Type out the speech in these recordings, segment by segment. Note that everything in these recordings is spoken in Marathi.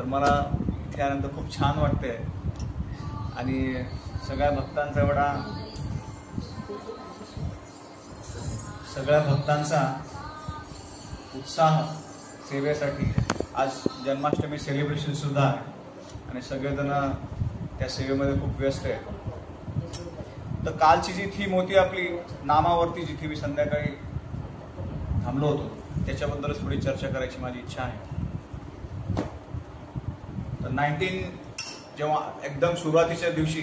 मला इथे आल्यानंतर खूप छान वाटते आणि सगळ्या भक्तांचा उत्साह सेवेसाठी आज जन्माष्टमी सेलिब्रेशन सुद्धा आहे आणि सगळेजण त्या सेवेमध्ये खूप व्यस्त आहेत. तर कालची जी थीम होती आपली नामावरती, जिथे मी संध्याकाळी थांबलो होतो, त्याच्याबद्दलच थोडी चर्चा करायची माझी इच्छा आहे. तर 19 जेव्हा एकदम सुरुवातीच्या दिवशी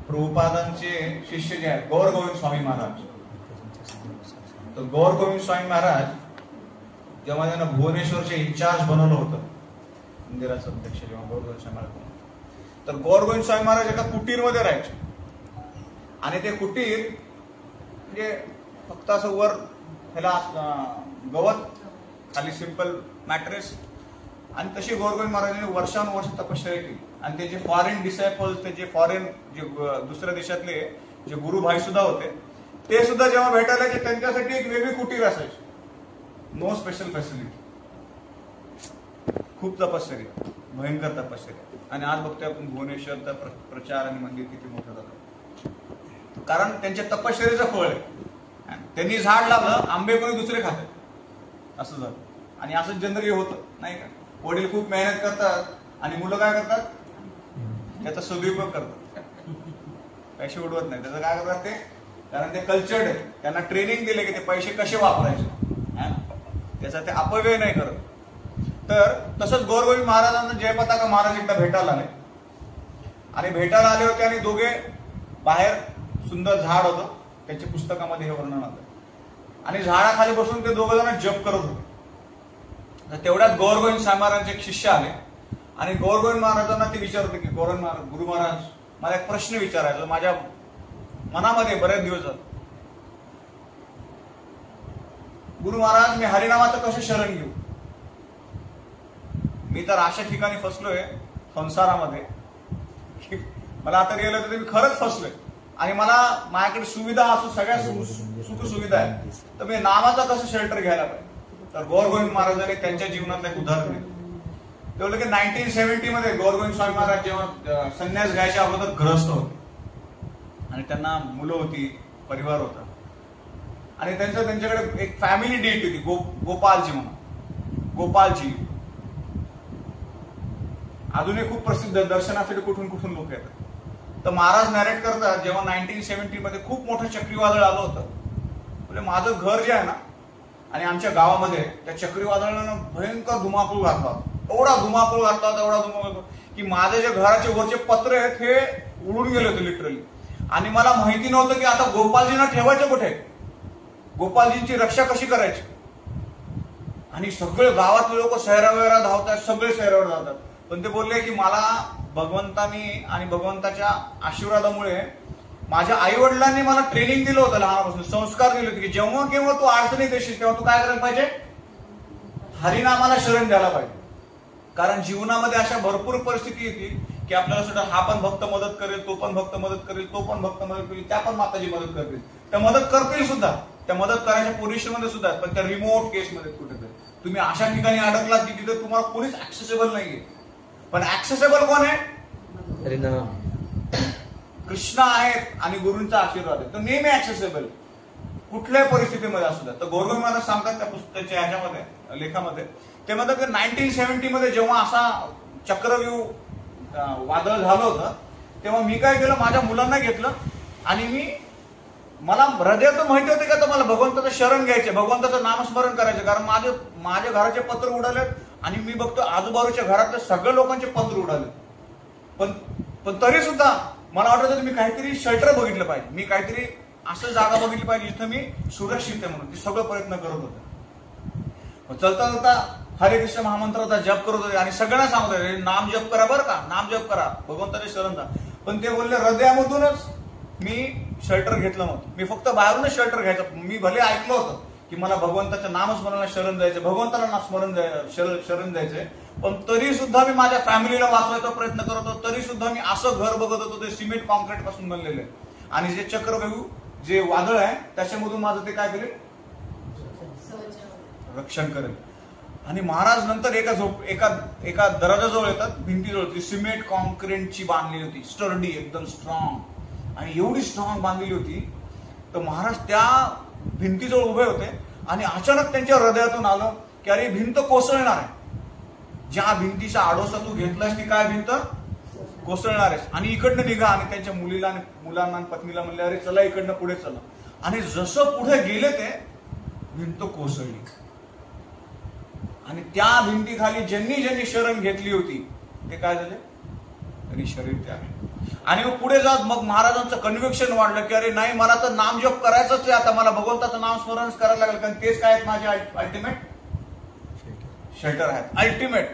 प्रभुपादांचे शिष्य जे आहेत गौर गोविंद स्वामी महाराज, तर गौर गोविंद स्वामी महाराज जेव्हा त्यांना भुवनेश्वरचे इंचार्ज बनवलं होतं मंदिराचं अध्यक्ष, जेव्हा गौर गोविंद स्वामी महाराज, तर गौर गोविंद स्वामी महाराज एका कुटीरमध्ये राहायचे आणि ते कुटीर म्हणजे फक्त असं वर ह्याला गवत, खाली सिंपल मॅट्रेस, आणि तशी गौर गोविंद महाराजांनी वर्षानुवर्ष तपश्चर्या केली. आणि ते जे फॉरेन डिसायपल्स, ते जे फॉरेन जे दुसऱ्या देशातले जे गुरुभाई सुद्धा होते, ते सुद्धा जेव्हा भेटायला की त्यांच्यासाठी एक वेगळी कुटीर असायची, नो स्पेशल फॅसिलिटी. खूप तपश्चर्या, भयंकर तपश्चर्या. आणि आज बघतोय आपण भुवनेश्वरचा प्रचार आणि मंदिर किती मोठं झालं, कारण त्यांच्या तपश्चर्याचं फळ आहे. त्यांनी झाड लावलं, आंबे कोणी दुसरे खातात असं झालं. आणि असंच जनरली होतं नाही का, वडील खूप मेहनत करतात आणि मुलं काय करतात, त्याचा सदुपयोग करतात, पैसे उडवत नाही. त्याचं काय करतात ते, कारण ते कल्चर्ड आहे, त्यांना ट्रेनिंग दिले की ते पैसे कसे वापरायचे, त्याचा ते अपव्यय नाही करत. तर तसंच गौर गोविंद महाराजांना जयपताका महाराज एकदा भेटायला आले आणि भेटायला आले होते आणि दोघे बाहेर सुंदर झाड होतं, त्यांच्या पुस्तकामध्ये हे वर्णन आलं, आणि झाडाखाली बसून ते दोघं जण जप करत होते. तर तेवढ्यात गौर गोविंद स्वामी महाराजांचे एक शिष्य आले आणि गौर गोविंद महाराजांना ते विचारत होते की गुरु महाराज, मला एक प्रश्न विचारायचा, माझ्या मनामध्ये बरेच दिवस झाले. गुरु महाराज, मी हरिनामाचं कसं शरण घेऊ? मी तर अशा ठिकाणी फसलोय संसारामध्ये की मला आता गेलं तर मी खरंच फसलोय आणि मला माझ्याकडे सुविधा असू, सगळ्या सुख सुविधा आहे, तर मी नामाचा कसं शेल्टर घ्यायला पाहिजे? तर गौर गोविंद महाराजांनी त्यांच्या जीवनातलं एक उदाहरण दिलं. ते बोलले की 1970 मध्ये गौर गोविंद स्वामी महाराज जेव्हा संन्यास घ्यायच्या अगोदर ग्रस्त होते आणि त्यांना मुलं होती, परिवार होता, आणि त्यांच्याकडे एक फॅमिली डेट होती, गोपालजी म्हणून. गोपालजी अजूनही खूप प्रसिद्ध, दर्शनासाठी कुठून कुठून लोक येतात. तर महाराज नॅरेट करतात, जेव्हा 1970 मध्ये खूप मोठं चक्रीवादळ आलं होतं, म्हणजे माझं घर जे आहे ना आणि आमच्या गावामध्ये त्या चक्रीवादळानं भयंकर धुमाकूळ घातला होता, एवढा धुमाकूळ घातला होता की माझे जे घराचे वरचे पत्रे आहेत हे उडून गेले होते लिटरली. आणि मला माहिती नव्हतं की आता गोपालजींना ठेवायचं कुठे, गोपालजींची रक्षा कशी करायची. आणि सगळे गावातले लोक शहरावर धावतात, सगळे शहरावर धावतात. पण ते बोलले की मला भगवंतानी आणि भगवंताच्या आशीर्वादामुळे माझ्या आई वडिलांनी मला ट्रेनिंग दिलं होतं, लहानपासून संस्कार दिले होते की जेव्हा केव्हा तू अडचणीत येशील तेव्हा तू काय करायला पाहिजे, हरिनामाला शरण द्यायला पाहिजे. कारण जीवनामध्ये अशा भरपूर परिस्थिती येतील की आपल्याला सुद्धा हा पण भक्त मदत करेल, तो पण भक्त मदत करेल, तो पण भक्त मदत करेल, त्या पण माताजी मदत करतील, त्या मदत करतील सुद्धा, त्या मदत करायच्या पोझिशन मध्ये सुद्धा, पण त्या रिमोट केसमध्ये कुठेतरी तुम्ही अशा ठिकाणी अडकलात की तिथे तुम्हाला कोणीच ऍक्सेसेबल नाहीये. पण ऍक्सेसेबल कोण आहे? हरिनाम, कृष्ण आहेत आणि गुरूंचा आशीर्वाद आहे, तर नेहमी ऍक्सेसेबल कुठल्याही परिस्थितीमध्ये असू द्या. तर गौर गोविंद महाराज सांगतात त्या पुस्तकाच्या ह्याच्यामध्ये, लेखामध्ये ते म्हणतात की 1970 मध्ये जेव्हा असा चक्रव्यूह वादळ झालं होतं, तेव्हा मी काय केलं, माझ्या मुलांना घेतलं आणि मला हृदयातून माहिती होते का मला भगवंताचं शरण घ्यायचे, भगवंताचं नामस्मरण करायचं. कारण माझे घराचे पत्र उडाले आणि मी बघतो आजूबाजूच्या घरातल्या सगळ्या लोकांचे पत्र उडाले. पण तरी सुद्धा मला वाटत होतं मी काहीतरी शेल्टर बघितलं पाहिजे, मी काहीतरी असं जागा बघितली पाहिजे जिथं मी सुरक्षित आहे म्हणून. ते सगळं प्रयत्न करत होते. चलता चलता हरे कृष्ण महामंत्राचा जप करत होते आणि सगळ्यांना सांगत होते नाम जप करा, बरं का, नाम जप करा, भगवंताचे शरण जा. पण ते बोलले हृदयामधूनच मी शेल्टर घेतलं नव्हतं, मी फक्त बाहेरूनच शेल्टर घ्यायचं. मी भले ऐकलं होतं की मला भगवंताच्या नामस्मरणाला शरण जायचं, भगवंताला शरण जायचंय, पण तरी सुद्धा मी माझ्या फॅमिलीला वाचवायचा प्रयत्न करत होतो. तरी सुद्धा मी असं घर बघत होतो ते सिमेंट कॉन्क्रीट पासून बनलेलं आहे आणि जे चक्रवायू जे वादळ आहे त्याच्यामधून माझं ते काय करेल, रक्षण करेल. आणि महाराज नंतर एका दरवाजाजवळ येतात, भिंतीजवळ ती सिमेंट कॉन्क्रीटची बांधलेली होती, स्टर्डी एकदम स्ट्रॉंग, आणि एवढी स्ट्रॉंग बांधलेली होती. तर महाराज त्या भिंतीजवळ उभे होते आणि अचानक त्यांच्या हृदयातून आलं की अरे भिंत कोसळणार आहे. ज्या भिंतीचा आडोसा तू घेतलास ती काय भिंत कोसळणार आहेस, आणि इकडनं निघा. आणि त्यांच्या मुलांना आणि पत्नीला म्हणले अरे चला इकडनं पुढे चला. आणि जसं पुढे गेले ते भिंत कोसळली. आणि त्या भिंतीखाली ज्यांनी शरण घेतली होती ते काय झाले, त्यांनी शरीर त्याग. आणि मग पुढे जात मग महाराजांचं कन्व्हिक्शन वाढलं की अरे नाही, मला तर नाम जप करायचंच आहे, आता मला भगवंताचं नाम स्मरण करायला लागेल, कारण तेच काय आहेत माझे अल्टिमेट शेल्टर आहेत, अल्टिमेट.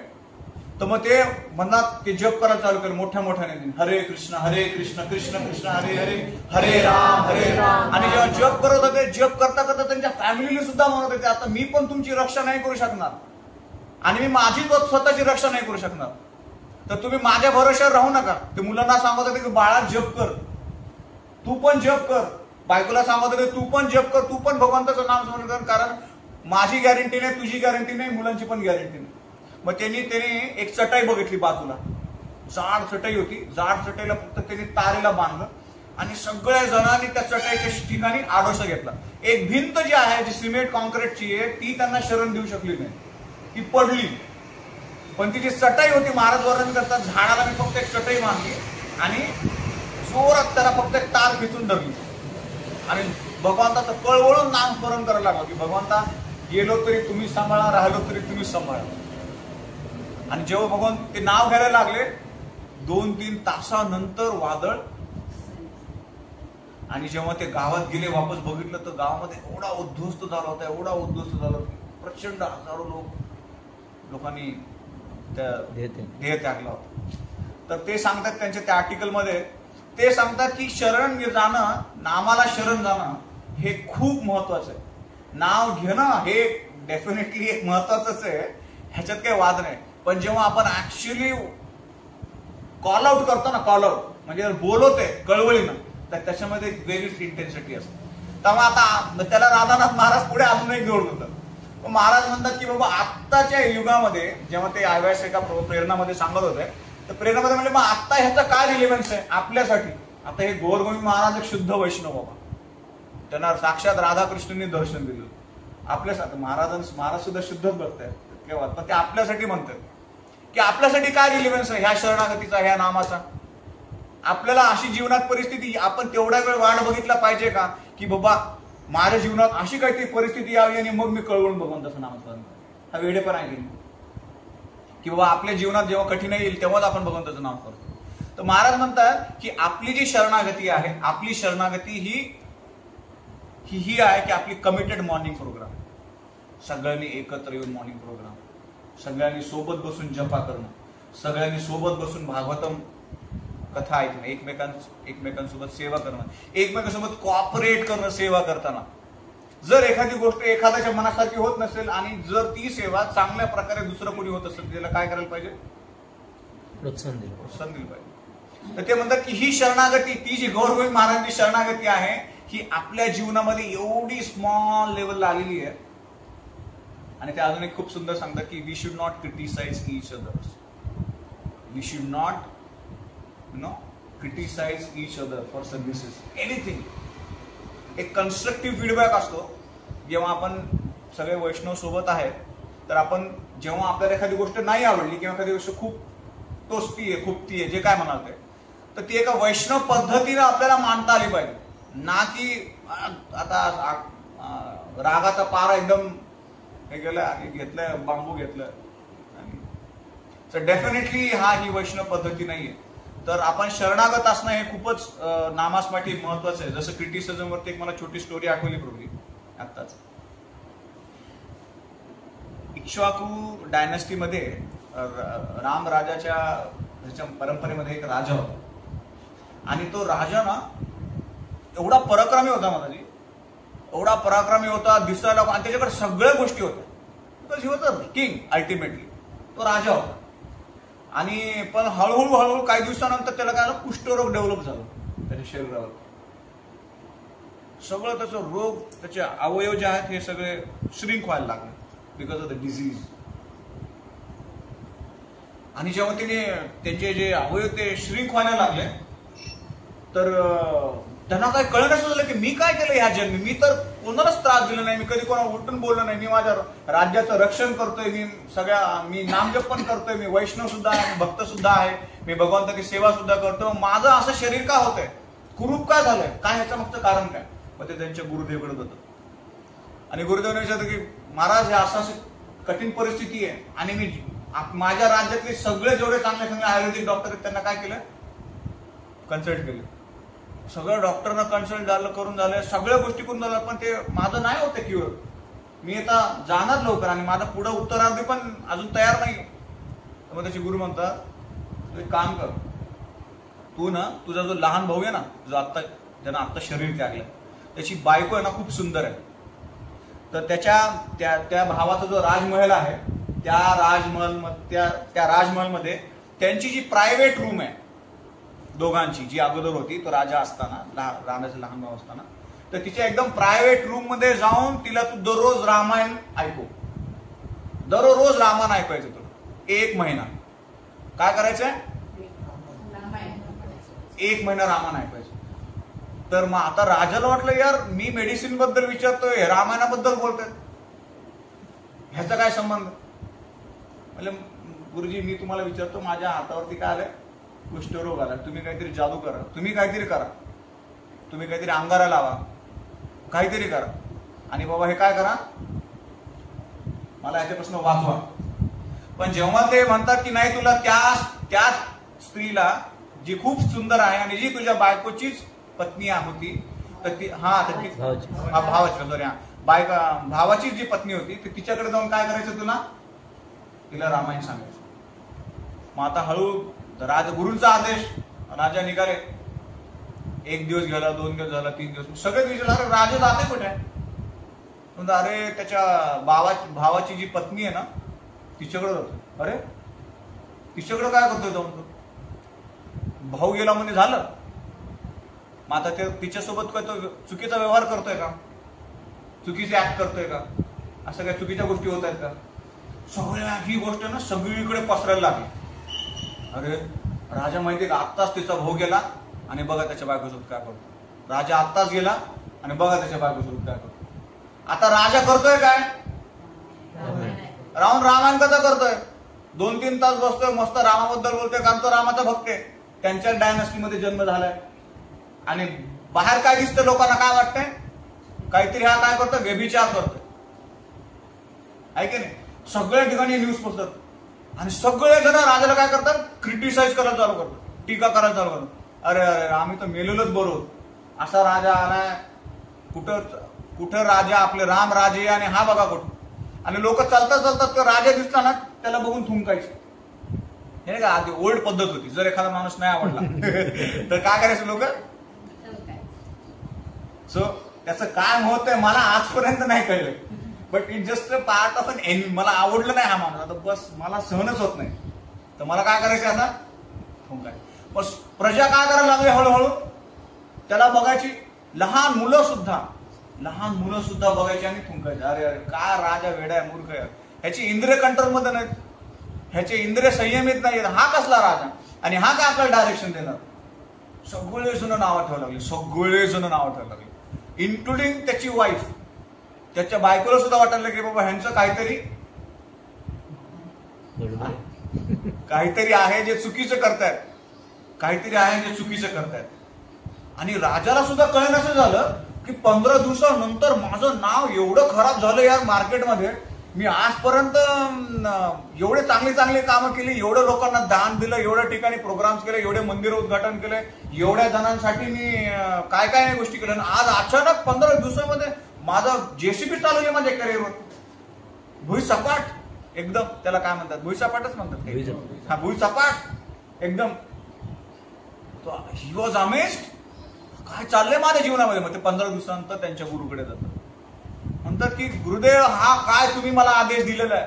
तर मग ते म्हणतात ते जप करायला चालू कर मोठ्या मोठ्याने, हरे कृष्ण कृष्ण कृष्ण हरे हरे, हरे राम. आणि जेव्हा जप करत होते, जप करता करता त्यांच्या फॅमिलीला सुद्धा म्हणत होते आता मी पण तुमची रक्षा नाही करू शकणार आणि मी माझी स्वतःची रक्षा नाही करू शकणार, तर तुम्ही माझ्या भरोश्यावर राहू नका. ते मुलांना सांगत होते की बाळा जप कर, तू पण जप कर. बायकोला सांगत होते तू पण जप कर, तू पण भगवंताचं नाम स्मरण कर, कारण माझी गॅरंटी नाही, तुझी गॅरंटी नाही, मुलांची पण गॅरंटी नाही. मग त्यांनी एक चटाई बघितली बाजूला, जाड चटाई होती, जाड चटाईला फक्त त्यांनी तारेला बांधलं आणि सगळ्या जणांनी त्या चटाईच्या ठिकाणी आडोसा घेतला. एक भिंत जी आहे जी सिमेंट कॉन्क्रीटची आहे ती त्यांना शरण देऊ शकली नाही, ती पडली. पण ती जी चटाई होती, महाराज वर्णन करतात झाडाला मी फक्त एक चटाई बांधली आणि जोरात त्याला फक्त एक तार खिचून धरली आणि भगवंताचं कळवळून नाम स्मरण करायला लागलं की भगवंता गेलो तरी तुम्ही सांभाळा, राहिलो तरी तुम्ही सांभाळा. आणि जेव्हा भगवान ते नाव घ्यायला लागले 2-3 तासानंतर वादळ. आणि जेव्हा ते गावात गेले वापस बघितलं तर गावामध्ये एवढा उद्ध्वस्त झाला होता, एवढा उद्ध्वस्त झाला होता, प्रचंड हजारो लोकांनी त्या देह त्यागला होता. तर ते सांगतात त्यांच्या त्या आर्टिकलमध्ये, ते सांगतात की शरण जाणं, नामाला शरण जाणं हे खूप महत्वाचं आहे. नाव घेणं हे डेफिनेटली एक महत्वाचंच आहे, ह्याच्यात काही वाद नाही. पण जेव्हा आपण ऍक्च्युअली कॉल आउट करतो ना, कॉल आउट म्हणजे बोलवते कळवळीनं, तर त्याच्यामध्ये एक वेगळीच इंटेन्सिटी असते. तेव्हा आता त्याला राधानाथ महाराज पुढे अजून एक जोड होतं. महाराज म्हणतात की बाबा आत्ताच्या युगामध्ये, जेव्हा ते आयव्यास एका प्रेरणामध्ये सांगत होते, तर प्रेरणामध्ये म्हणजे मग आत्ता ह्याचा काय रिलेव्हन्स आहे आपल्यासाठी. आता हे गौरगोविंद महाराज एक शुद्ध वैष्णव बाबा, त्यांना साक्षात राधाकृष्णांनी दर्शन दिलं. आपल्यासाठी महाराज सुद्धा शुद्धच भक्त आहेत केव्हा, पण ते आपल्यासाठी म्हणतात की आपल्यासाठी काय रिलेव्हन्स आहे ह्या शरणागतीचा, ह्या नामाचा. आपल्याला अशी जीवनात परिस्थिती, आपण तेवढा वेळ वाट बघितला पाहिजे का की बाबा माझ्या जीवनात अशी काहीतरी परिस्थिती यावी आणि मग मी कळवून भगवंताचं नामस्मरण. हा वेडेपण आहे की बाबा आपल्या जीवनात जेव्हा कठीण येईल तेव्हाच आपण भगवंताचं नाम करतो. तर महाराज म्हणतात की आपली जी शरणागती आहे, आपली शरणागती ही आहे की आपली कमिटेड मॉर्निंग प्रोग्राम, सगळ्यांनी एकत्र येऊन मॉर्निंग प्रोग्राम, सगळ्यांनी सोबत बसून जपा करणं, सगळ्यांनी सोबत बसून भागवतम कथा ऐकणं, एकमेकांसोबत सेवा करणं, एकमेकांसोबत कॉपरेट करणं सेवा करताना. जर एखादी गोष्ट एखाद्याच्या मनासारखी होत नसेल आणि जर ती सेवा चांगल्या प्रकारे दुसरं कोणी होत असेल त्याला काय करायला पाहिजे, प्रोत्साहन दिलं पाहिजे. तर ते म्हणतात की ही शरणागती, ती जी गौरगोविंद महाराजांची शरणागती आहे, ही आपल्या जीवनामध्ये एवढी स्मॉल लेवलला आलेली आहे. आणि ते अजून एक खूप सुंदर सांगतात की we should not criticize each other, we should not criticize each other for services, anything. एक कन्स्ट्रक्टिव्ह फीडबॅक असतो. जेव्हा आपण सगळे वैष्णव सोबत आहेत तर आपण जेव्हा आपल्याला एखादी गोष्ट नाही आवडली किंवा एखादी गोष्ट खूप टोचती आहे, खुपती आहे, जे काय म्हणाल ते, तर ती एका वैष्णव पद्धतीने आपल्याला मांडता आली पाहिजे. ना की आता रागाचा पारा एकदम हे गेलं आणि घेतलंय, बांबू घेतलं. तर डेफिनेटली ही वैष्णव पद्धती नाहीये. तर आपण शरणागत असणं हे खूपच नामासाठी महत्वाचं आहे. जसं क्रिटिसिझम वरती एक मला छोटी स्टोरी आठवली प्रभू आत्ताच. इक्ष्वाकू डायनेस्टीमध्ये राम राजाच्या परंपरेमध्ये एक राजा होता आणि तो राजा ना एवढा पराक्रमी होता, महाराजी एवढा पराक्रमी होता, दिसायला, आणि त्याच्याकडे सगळ्या गोष्टी होत्या. Because he was a king ultimately, तो राजा होता. आणि पण हळूहळू काही दिवसानंतर त्याला काय झालं, कुष्ठरोग डेव्हलप झाला त्याच्या शरीरावर. सगळं त्याचं रोग, त्याचे अवयव जे आहेत हे सगळे श्रिंक व्हायला लागले बिकॉज ऑफ द डिझीज. आणि जेव्हा तिने त्यांचे जे अवयव ते श्रिंक व्हायला लागले तर त्यांना काय कळण्याचं झालं की मी काय केलं ह्या जन्मी. मी तर कोणालाच त्रास दिला नाही, मी कधी कोणाला उलटून बोललो नाही, मी माझ्या राज्याचं रक्षण करतोय, मी नामजप पण करतोय, मी वैष्णव सुद्धा आहे, मी भक्त सुद्धा आहे, मी भगवंताची सेवा सुद्धा करतो. माझं असं शरीर का होतंय, कुरूप का झालंय, काय ह्याचं मागचं कारण काय. मग ते त्यांच्या गुरुदेवकडे होतं आणि गुरुदेवने विचारलं की महाराज हे असं कठीण परिस्थिती आहे आणि मी माझ्या राज्यातले सगळे जेवढे चांगले चांगले आयुर्वेदिक डॉक्टर आहेत त्यांना काय केलं, कन्सल्ट केलं. सगळं डॉक्टरना कन्सल्ट झालं, करून झालं, सगळ्या गोष्टी करून झालं, पण ते माझं नाही होते क्युअर. मी आता जाणार लवकर आणि माझा पुढं उत्तरार्धी पण अजून तयार नाही. मग त्याचे गुरु म्हणतात तू एक काम कर, तू ना तुझा जो लहान भाऊ आहे ना, जो आत्ता ज्यानं आत्ता शरीर त्यागलं, त्याची बायको आहे ना खूप सुंदर आहे. तर त्या भावाचा जो राजमहल आहे त्या राजमहलमध्ये त्यांची जी प्रायव्हेट रूम आहे दोघांची, जी अगोदर होती तो राजा असताना, राजाचा लहान भाऊ असताना, तर तिच्या एकदम प्रायव्हेट रूम मध्ये जाऊन तिला तू दररोज रामायण ऐकू, दररोज रामायण ऐकायचं तुला 1 महिना. काय करायचंय, 1 महिना रामायण ऐकायचं. तर मग आता राजाला वाटलं यार मी मेडिसिन बद्दल विचारतोय, रामायणाबद्दल बोलतोय, ह्याचा काय संबंध. म्हणजे गुरुजी मी तुम्हाला विचारतो, माझ्या हातावरती काय आलंय, कुष्ठरोग आला, तुम्ही काहीतरी जादू करा, तुम्ही काहीतरी करा, तुम्ही काहीतरी अंगारा लावा, काहीतरी करा आणि बाबा हे काय करा, मला ह्याच्यापासून वाचवा. पण जेव्हा ते म्हणतात की नाही तुला त्या स्त्रीला जी खूप सुंदर आहे आणि जी तुझ्या बायकोचीच पत्नी होती, तर ती भावाची जी पत्नी होती ती तिच्याकडे जाऊन काय करायचं, तिला रामायण सांगायचं. मग आता हळू गुरुंचा आदेश, राजा निघाले. 1 दिवस गेला, 2 दिवस झाला, 3 दिवस, सगळे विचारले अरे राजा जाते कुठे. अरे त्याच्या भावाची जी पत्नी आहे ना तिच्याकडे जातो. अरे तिच्याकडे काय करतोय जाऊन तो, भाऊ गेला म्हणजे झालं. मग आता ते तिच्यासोबत काय तो चुकीचा व्यवहार करतोय का, चुकीचे ऍक्ट करतोय का, असं काय चुकीच्या गोष्टी होत आहेत का. सगळ्या ही गोष्ट ना सगळीकडे पसरायला लागली. अरे राजा माहितीये का, आत्ताच तिचा भाऊ गेला आणि बघा त्याच्या बायकोसोबत काय करतो. राजा आत्ताच गेला आणि बघा त्याच्या बायकोसोबत काय करतो. आता राजा करतोय काय, राहून रामायण कथा करतोय, 2-3 तास बसतोय, मस्त रामाबद्दल बोलतोय, कारण तो रामाचा भक्त आहे, त्यांच्या डायनास्टीमध्ये जन्म झालाय. आणि बाहेर काय दिसतं लोकांना, काय वाटतंय, काहीतरी हा काय करतोय, व्यभिचार करतोय, आहे की नाही. सगळ्या ठिकाणी न्यूज पोचतात आणि सगळे जण राजाला काय करतात, क्रिटिसाइज करायला चालू करतात, टीका करायला चालू करतात. अरे अरे आम्ही तर मेलेलोच बरोबर, असा राजा आलाय, कुठं राजा, आपले राम राजे आणि हा बघा कुठं. आणि लोक चालतात चालतात तर राजा दिसला ना त्याला बघून थुंकायचे. हे का आधी ओल्ड पद्धत होती, जर एखादा माणूस नाही आवडला तर काय करायचं लोक. सो त्याचं काय महत्व आहे मला आजपर्यंत नाही कळलं, but it just a part of an enemy. मला आवडलं नाही हा माणूस, आता बस मला सहनच होत नाही, तर मला काय करायचं आता, थुंकायचं. बस प्रजा काय करायला लागली, हळूहळू त्याला बघायची, लहान मुलं सुद्धा बघायची आणि थुंकायची. अरे अरे काय राजा वेडा आहे, मूर्ख आहे, ह्याची इंद्रिय कंट्रोल मध्ये नाहीत, ह्याचे इंद्रिय संयमित नाहीत, हा कसला राजा आणि हा काय आपल्याला डायरेक्शन देणार. सगळेजण नावं ठेवायला लागले, इन्क्लुडिंग त्याची वाईफ. त्याच्या बायकोला सुद्धा वाटायला की बाबा ह्यांचं काहीतरी आहे जे चुकीचं करतायत, आणि राजाला सुद्धा कळण्याचं झालं की 15 दिवसानंतर माझं नाव एवढं खराब झालं यार मार्केटमध्ये. मी आजपर्यंत एवढे चांगली कामं केली, एवढ्या लोकांना दान दिलं, एवढ्या ठिकाणी प्रोग्राम्स केले, एवढे मंदिर उद्घाटन केले, एवढ्या जणांसाठी मी काय गोष्टी केल्या. आज अचानक 15 दिवसामध्ये माझा जेसीबी चालवली माझ्या करिअरवर, भुईसपाट एकदम, त्याला काय म्हणतात, भुईसपाटच म्हणतात, हा भुईसपाट एकदम. ही वॉज अमेज्ड, काय चाललंय माझ्या जीवनामध्ये. मग ते 15 दिवसानंतर त्यांच्या गुरुकडे जातात, म्हणतात की गुरुदेव हा काय तुम्ही मला आदेश दिलेला आहे,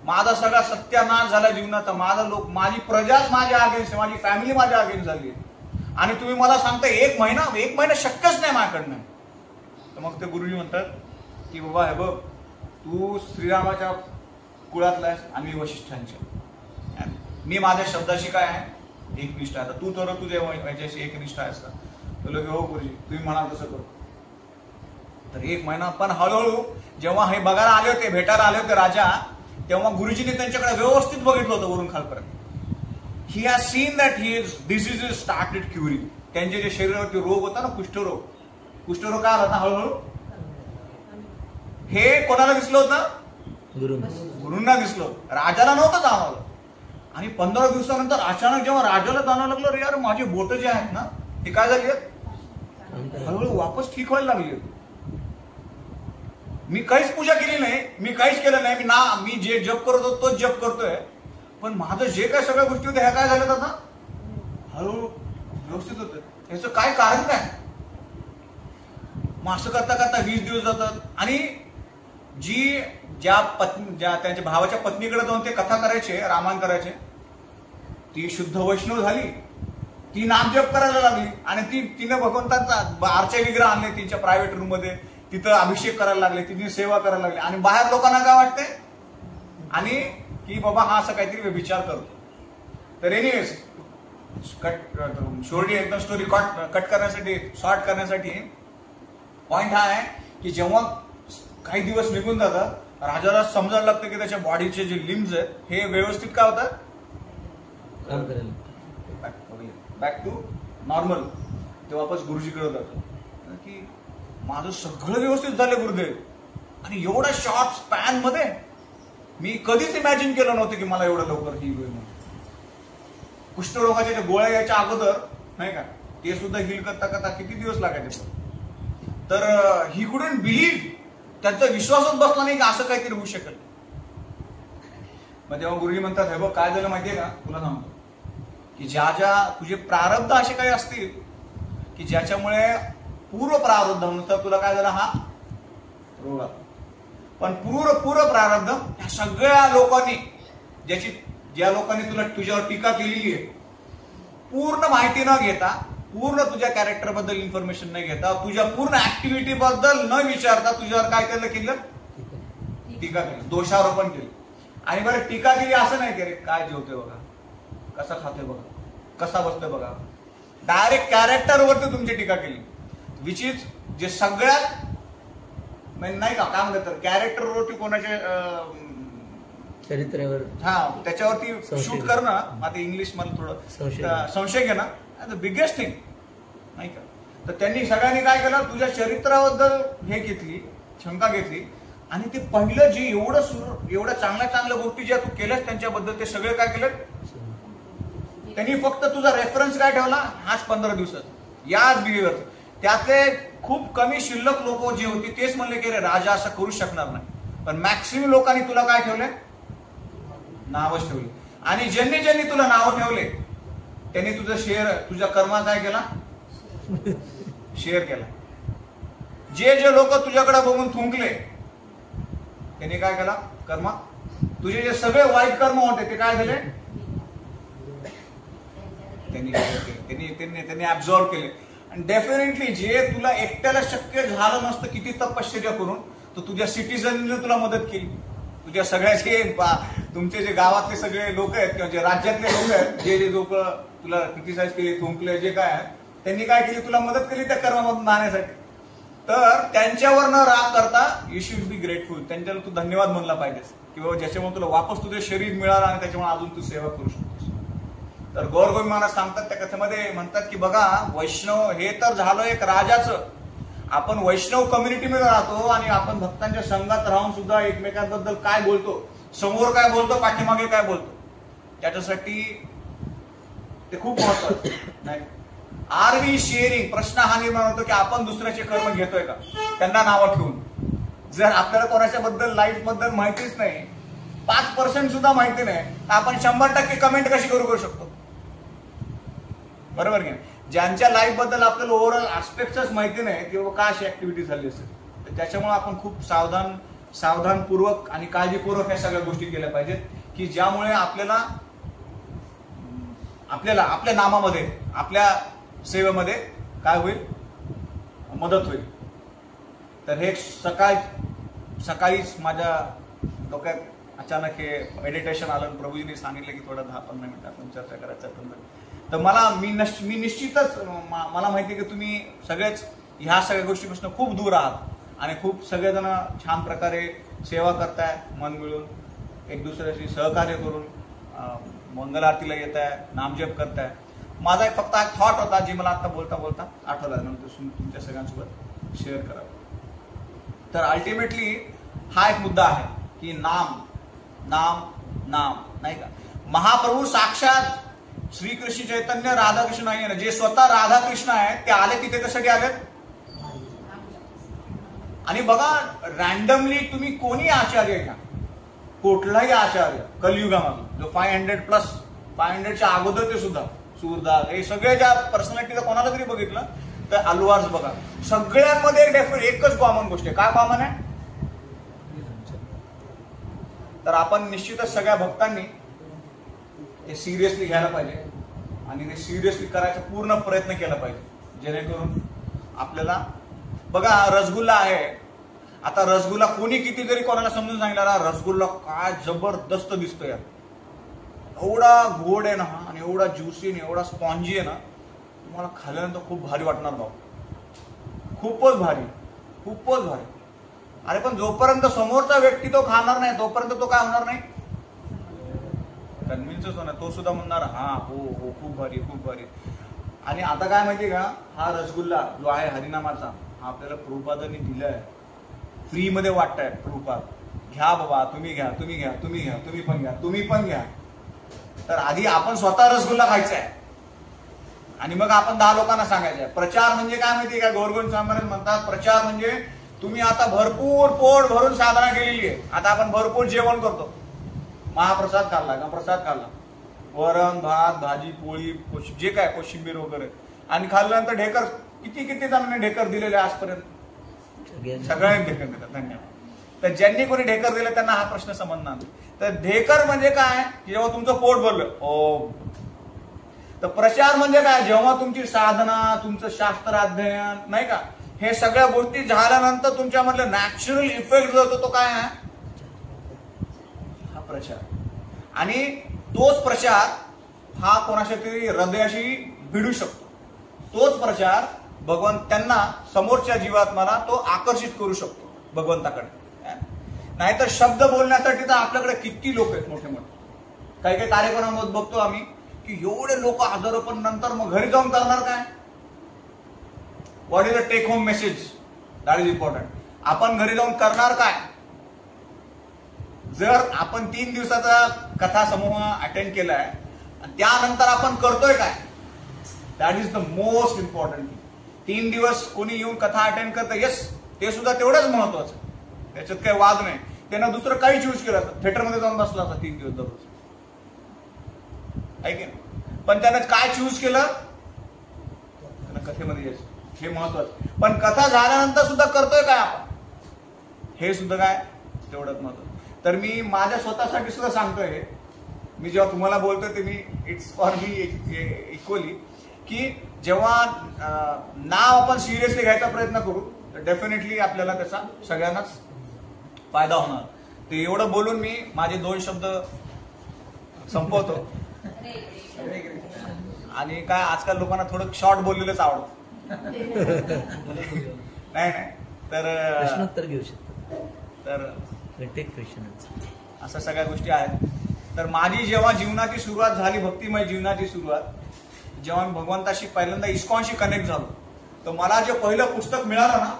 माझा सगळा सत्यानाश झाला जीवनाचा, माझी प्रजाच माझ्या अगेन्स्ट, माझी फॅमिली माझ्या अगेन्स्ट झाली, आणि तुम्ही मला सांगता 1 महिना शक्यच नाही माझ्याकडनं. तर मग ते गुरुजी म्हणतात की बाबा हे बघ, तू श्रीरामाच्या कुळातला आहेस आणि वशिष्ठांच्या, मी माझ्या शब्दाशी काय आहे एकनिष्ठ आहे. तू तर तुझ्या याच्याशी एकनिष्ठ आहेस का? तुला हो गुरुजी तुम्ही म्हणाल तसं करू. तर 1 महिना. पण हळूहळू जेव्हा हे बघायला आले होते, भेटायला आले होते राजा, तेव्हा गुरुजीने त्यांच्याकडे व्यवस्थित बघितलं होतं वरून खालपर्यंत. He has scene that his diseases started curing. त्यांचे जे शरीरावरती रोग होता ना, कुष्ठरोग, कुष्ठरोग काय आला ना हळूहळू, हे कोणाला दिसलं होतं? गुरूंना दिसलं, राजाला नव्हतं जाणवलं. आणि 15 दिवसानंतर अचानक जेव्हा राजाला जाणवं लागलं, अरे यार माझे बोट जे आहेत ना ते काय झाली हळूहळू वापस ठीक व्हायला लागली. मी काहीच पूजा केली नाही, मी काहीच केलं नाही, मी जे जप करत होतो तोच जप करतोय, पण माझं जे काय सगळ्या गोष्टी होत्या ह्या काय झाल्या आता हळूहळू व्यवस्थित होत. याचं काय कारण काय? मग असं करता करता 20 दिवस जातात. आणि ज्या त्यांच्या भावाच्या पत्नीकडे जाऊन ते कथा करायचे, रामायण करायचे, ती शुद्ध वैष्णव झाली. ती नामजप करायला लागली आणि तिने भगवंतांचा आरचे विग्रह आणले तिच्या प्रायव्हेट रूम मध्ये, तिथं अभिषेक करायला लागले, तिने सेवा करायला लागली. आणि बाहेर लोकांना काय वाटते आणि की बाबा हा असं काहीतरी विचार करतो. तर एनिवेज शेवटी एकदम स्टोरी कट करण्यासाठी, शॉर्ट करण्यासाठी पॉइंट हा आहे की जेव्हा काही दिवस निघून जातात, राजाला समजायला लागतं की त्याच्या बॉडीचे जे लिम्स आहेत हे व्यवस्थित काय होतात, काम करायला बॅक टू नॉर्मल. ते वापस गुरुजीकडे जातात की माझं सगळं व्यवस्थित झालं गुरुदेव. आणि एवढ्या शॉर्ट स्पॅन मध्ये मी कधीच इमॅजिन केलं नव्हतं की मला एवढं लवकर ही होईल. कुष्ठरोगाच्या ज्या गोळ्या याच्या अगोदर नाही का, ते सुद्धा हील करता करता किती दिवस लागायचे. तर ही कुडंट बिलीव्ह, त्यांचा विश्वासच बसला नाही की असं काहीतरी होऊ शकेल. मग तेव्हा गुरुजी म्हणतात, हे बघ काय झालं माहितीये का, तुला सांगतो की ज्या तुझे प्रारब्ध असे काही असतील की ज्याच्यामुळे पूर्व प्रारब्धानुसार तुला काय झालं हा रोग आला. पण पूर्व प्रारब्ध ह्या सगळ्या लोकांनी ज्या लोकांनी तुझ्यावर टीका केलेली आहे, पूर्ण माहिती न घेता, पूर्ण तुझ्या कॅरेक्टर बद्दल इन्फॉर्मेशन न घेता, तुझ्या पूर्ण ऍक्टिव्हिटी बद्दल न विचारता तुझ्यावर काय केलं टीका केली, दोषारोपण केलं. आणि बरं टीका केली असं नाही की काय जेवतोय बघा, कसा खातोय बघा, कसा बसतोय बघा, डायरेक्ट कॅरेक्टरवरती तुमची टीका केली. विच इज जे सगळ्यात नाही का काय म्हणतात कॅरेक्टरवरती कोणाचे चरित्रावर त्याच्यावरती शूट करणं, आता इंग्लिश मला थोडं संशय घेणं, द बिगेस्ट थिंग नाही का. तर त्यांनी सगळ्यांनी काय केलं, तुझ्या चरित्राबद्दल हे घेतली, शंका घेतली. आणि ते पहिलं जे एवढं चांगल्या गोष्टी ज्या तू केल्यास त्यांच्याबद्दल, ते सगळे काय केलं त्यांनी फक्त तुझा रेफरन्स काय ठेवला, हाच 15 दिवसात याच बिहेवियर. त्यातले खूप कमी शिल्लक लोक जे होती तेच म्हणले की रे राजा असं करू शकणार नाही. पण मॅक्सिमम लोकांनी तुला काय ठेवले, नावच ठेवले. आणि ज्यांनी तुला नाव ठेवले त्यांनी तुझ्या कर्मा काय केला, शेअर केला. जे लोक तुझ्याकडे बघून थुंकले त्यांनी काय केला, कर्मा तुझे जे सगळे वाईट कर्म होते ते काय झाले, त्यांनी ऍब्झॉर्ब केले. आणि डेफिनेटली जे तुला एकट्याला शक्य झालं नसतं, किती तपश्चर्या करून, तर तुझ्या सिटीजनने तुला मदत केली. तुझ्या सगळ्याचे तुमचे जे गावातले सगळे लोक आहेत किंवा जे राज्यातले लोक आहेत, जे लोक तुला क्रिटिसाइज केले, थुंकले, जे काय आहे, त्यांनी काय केली, तुला मदत केली त्या कर्मामधून राहण्यासाठी. तर त्यांच्यावर न राग करता यू शुड बी ग्रेटफुल. त्यांच्याला तू धन्यवाद म्हणला पाहिजेस की बाबा ज्याच्यामुळे तुला वापस तुझे शरीर मिळालं आणि त्याच्यामुळे अजून तू सेवा करू शकतोस. तर गौरगोविंद महाराज सांगतात त्या कथेमध्ये, म्हणतात की बघा वैष्णव हे तर झालं एक राजाचं, आपण वैष्णव कम्युनिटीमध्ये राहतो आणि आपण भक्तांच्या संघात राहून सुद्धा एकमेकांबद्दल काय बोलतो, समोर काय बोलतो, पाठीमागे काय बोलतो, त्याच्यासाठी ते खूप महत्वाचं नाही. आर वी शेअरिंग, प्रश्न हा निर्माण होतो की आपण दुसऱ्याचे कर्म घेतोय का, त्यांना नावं ठेवून. जर आपल्याला कोणाच्या बद्दल लाईफ बद्दल माहितीच नाही, 5% सुद्धा माहिती नाही, तर आपण 100% कमेंट कशी करू शकतो, बरोबर की. ज्यांच्या लाईफ बद्दल आपल्याला ओव्हरऑल ऍस्पेक्टच माहिती नाही की बाबा काय अशी ऍक्टिव्हिटी झाली असेल, तर त्याच्यामुळे आपण खूप सावधानपूर्वक आणि काळजीपूर्वक ह्या सगळ्या गोष्टी केल्या पाहिजेत की ज्यामुळे आपल्याला आपल्या नामामध्ये, आपल्या सेवेमध्ये काय होईल, मदत होईल. तर हे सकाळीच माझ्या डोक्यात अचानक हे मेडिटेशन आलं, प्रभूजींनी सांगितलं की थोडा 10-15 मिनिटं आपण चर्चा करायचं ठरलं. तर मी निश्चितच मला माहिती आहे की तुम्ही सगळेच ह्या सगळ्या गोष्टीपासून खूप दूर आहात आणि खूप सगळेजण छान प्रकारे सेवा करताय, मन मिळून एक दुसऱ्याशी सहकार्य करून मंगल आरतीला येत आहे, नामजप करताय. माझा एक फक्त एक थॉट होता जी मला आता बोलता बोलता आठवला, नंतर तुमच्या सगळ्यांसोबत शेअर करावं. तर अल्टिमेटली हा एक मुद्दा आहे की नाम नाम नाम, नाही का. महाप्रभू साक्षात श्रीकृष्ण चैतन्य राधाकृष्ण नाही ना, जे स्वतः राधाकृष्ण आहेत ते आले तिथे कशासाठी आलेत. आणि बघा रॅन्डमली तुम्ही कोणी आचार्य घ्या, कुठलाही आचार्य कलियुगामध्ये जो 500च्या अगोदर ते सुद्धा सूरदास हे सगळे ज्या पर्सनॅलिटीचा कोणाला तरी बघितलं तर अल्वार्स बघा, सगळ्यांमध्ये एकच कॉमन गोष्ट आहे. काय कॉमन आहे. तर आपण निश्चितच सगळ्या भक्तांनी हे सिरियसली घ्यायला पाहिजे आणि ते सिरियसली करायचा पूर्ण प्रयत्न केला पाहिजे, जेणेकरून आपल्याला बघा रसगुल्ला आहे. आता रसगुल्ला कोणी किती जरी कोणाला समजून सांगितला रसगुल्ला काय जबरदस्त दिसतोय, एवढा गोड आहे ना आणि एवढा ज्युसी आणि एवढा स्पॉन्जी आहे ना, तुम्हाला खाल्ल्यानंतर खूप भारी वाटणार भाऊ, खूपच भारी, खूपच भारी. अरे पण जोपर्यंत समोरचा व्यक्ती तो खाणार नाही तोपर्यंत तो काय होणार नाही, कन्व्हिन्सच होणार. तो सुद्धा म्हणणार हा हो हो खूप भारी खूप भारी. आणि आता काय माहितीये का, हा रसगुल्ला जो आहे हरिनामाचा हा आपल्याला प्रभुपादांनी दिलाय, फ्री मध्ये वाटताय. प्रभुपाद घ्या बाबा, तुम्ही घ्या तुम्ही घ्या तुम्ही घ्या, तुम्ही पण घ्या तुम्ही पण घ्या. तर आधी आपण स्वतः रसगुल्ला खायचा आहे आणि मग आपण 10 लोकांना सांगायचं आहे. प्रचार म्हणजे काय माहितीये का, गौरगोविंद स्वामी महाराज म्हणतात प्रचार म्हणजे तुम्ही आता भरपूर पोट भरून साधना केलेली आहे, आता आपण भरपूर जेवण करतो, महाप्रसाद खाल्ला का, प्रसाद खाल्ला, वरण भात भाजी पोळी जे काय कोशिंबीर वगैरे, आणि खाल्ल्यानंतर ढेकर किती जणांनी ढेकर दिलेले आजपर्यंत, सगळ्यांनी ढेकर दिलं, धन्यवाद. तर ज्यांनी कोणी ढेकर दिलं त्यांना हा प्रश्न समजणार नाही. तर ढेकर म्हणजे काय, जेव्हा तुमचं पोट भरलं ओ. तर प्रचार म्हणजे काय, जेव्हा तुमची साधना तुमचं शास्त्र अध्ययन नाही का, हे सगळ्या गोष्टी झाल्यानंतर तुमच्यामधलं नॅचरल इफेक्ट जो होतो तो काय आहे, हा प्रचार. आणि तोच प्रचार हा कोणाच्या तरी हृदयाशी भिडू शकतो, तोच प्रचार भगवंतांना समोरच्या जीवात्म्याला तो आकर्षित करू शकतो भगवंताकडे. नाहीतर शब्द बोलण्यासाठी तर आपल्याकडे किती लोक आहेत मोठे मोठे, काही काही कार्यक्रमामध्ये बघतो आम्ही की एवढे लोक हजारो, पण नंतर मग घरी जाऊन करणार काय. What is the take home message, that is important. आपण घरी जाऊन करणार काय. जर आपण 3 दिवसाचा कथा समूह अटेंड केलाय आणि त्यानंतर आपण करतोय काय, that is the most important. 3 दिवस कोणी येऊन कथा अटेंड करतं, येस ते सुद्धा तेवढंच महत्वाचं, त्याच्यात काही वाद नाही. त्यानं दुसरं काही चूज केलं असतं, थिएटरमध्ये जाऊन बसला असता 3 दिवस दररोज, आहे की नाही. पण त्यानं काय चूज केलं, त्यानं कथेमध्ये यायचं, हे महत्वाचं. पण कथा झाल्यानंतर सुद्धा करतोय काय आपण, हे सुद्धा काय तेवढंच महत्वाचं. तर मी माझ्या स्वतःसाठी सुद्धा सांगतोय, मी जेव्हा तुम्हाला बोलतोय ते me it's for me equally, की जेव्हा नाव आपण सिरियसली घ्यायचा प्रयत्न करू तर डेफिनेटली आपल्याला त्याचा सगळ्यांनाच फायदा होणार. ते एवढं बोलून मी माझे 2 शब्द संपवतो. आणि काय आजकाल लोकांना थोडं शॉर्ट बोललेलंच आवडतं. नाही तर प्रश्नोत्तर घेऊ शकतो, तर क्वेश्चन अशा सगळ्या गोष्टी आहेत. तर माझी जेव्हा जीवनाची सुरुवात झाली, भक्तिमय जीवनाची सुरुवात, जेव्हा मी भगवंताशी पहिल्यांदा इस्कॉनशी कनेक्ट झालो, तर मला जे पहिलं पुस्तक मिळालं ना,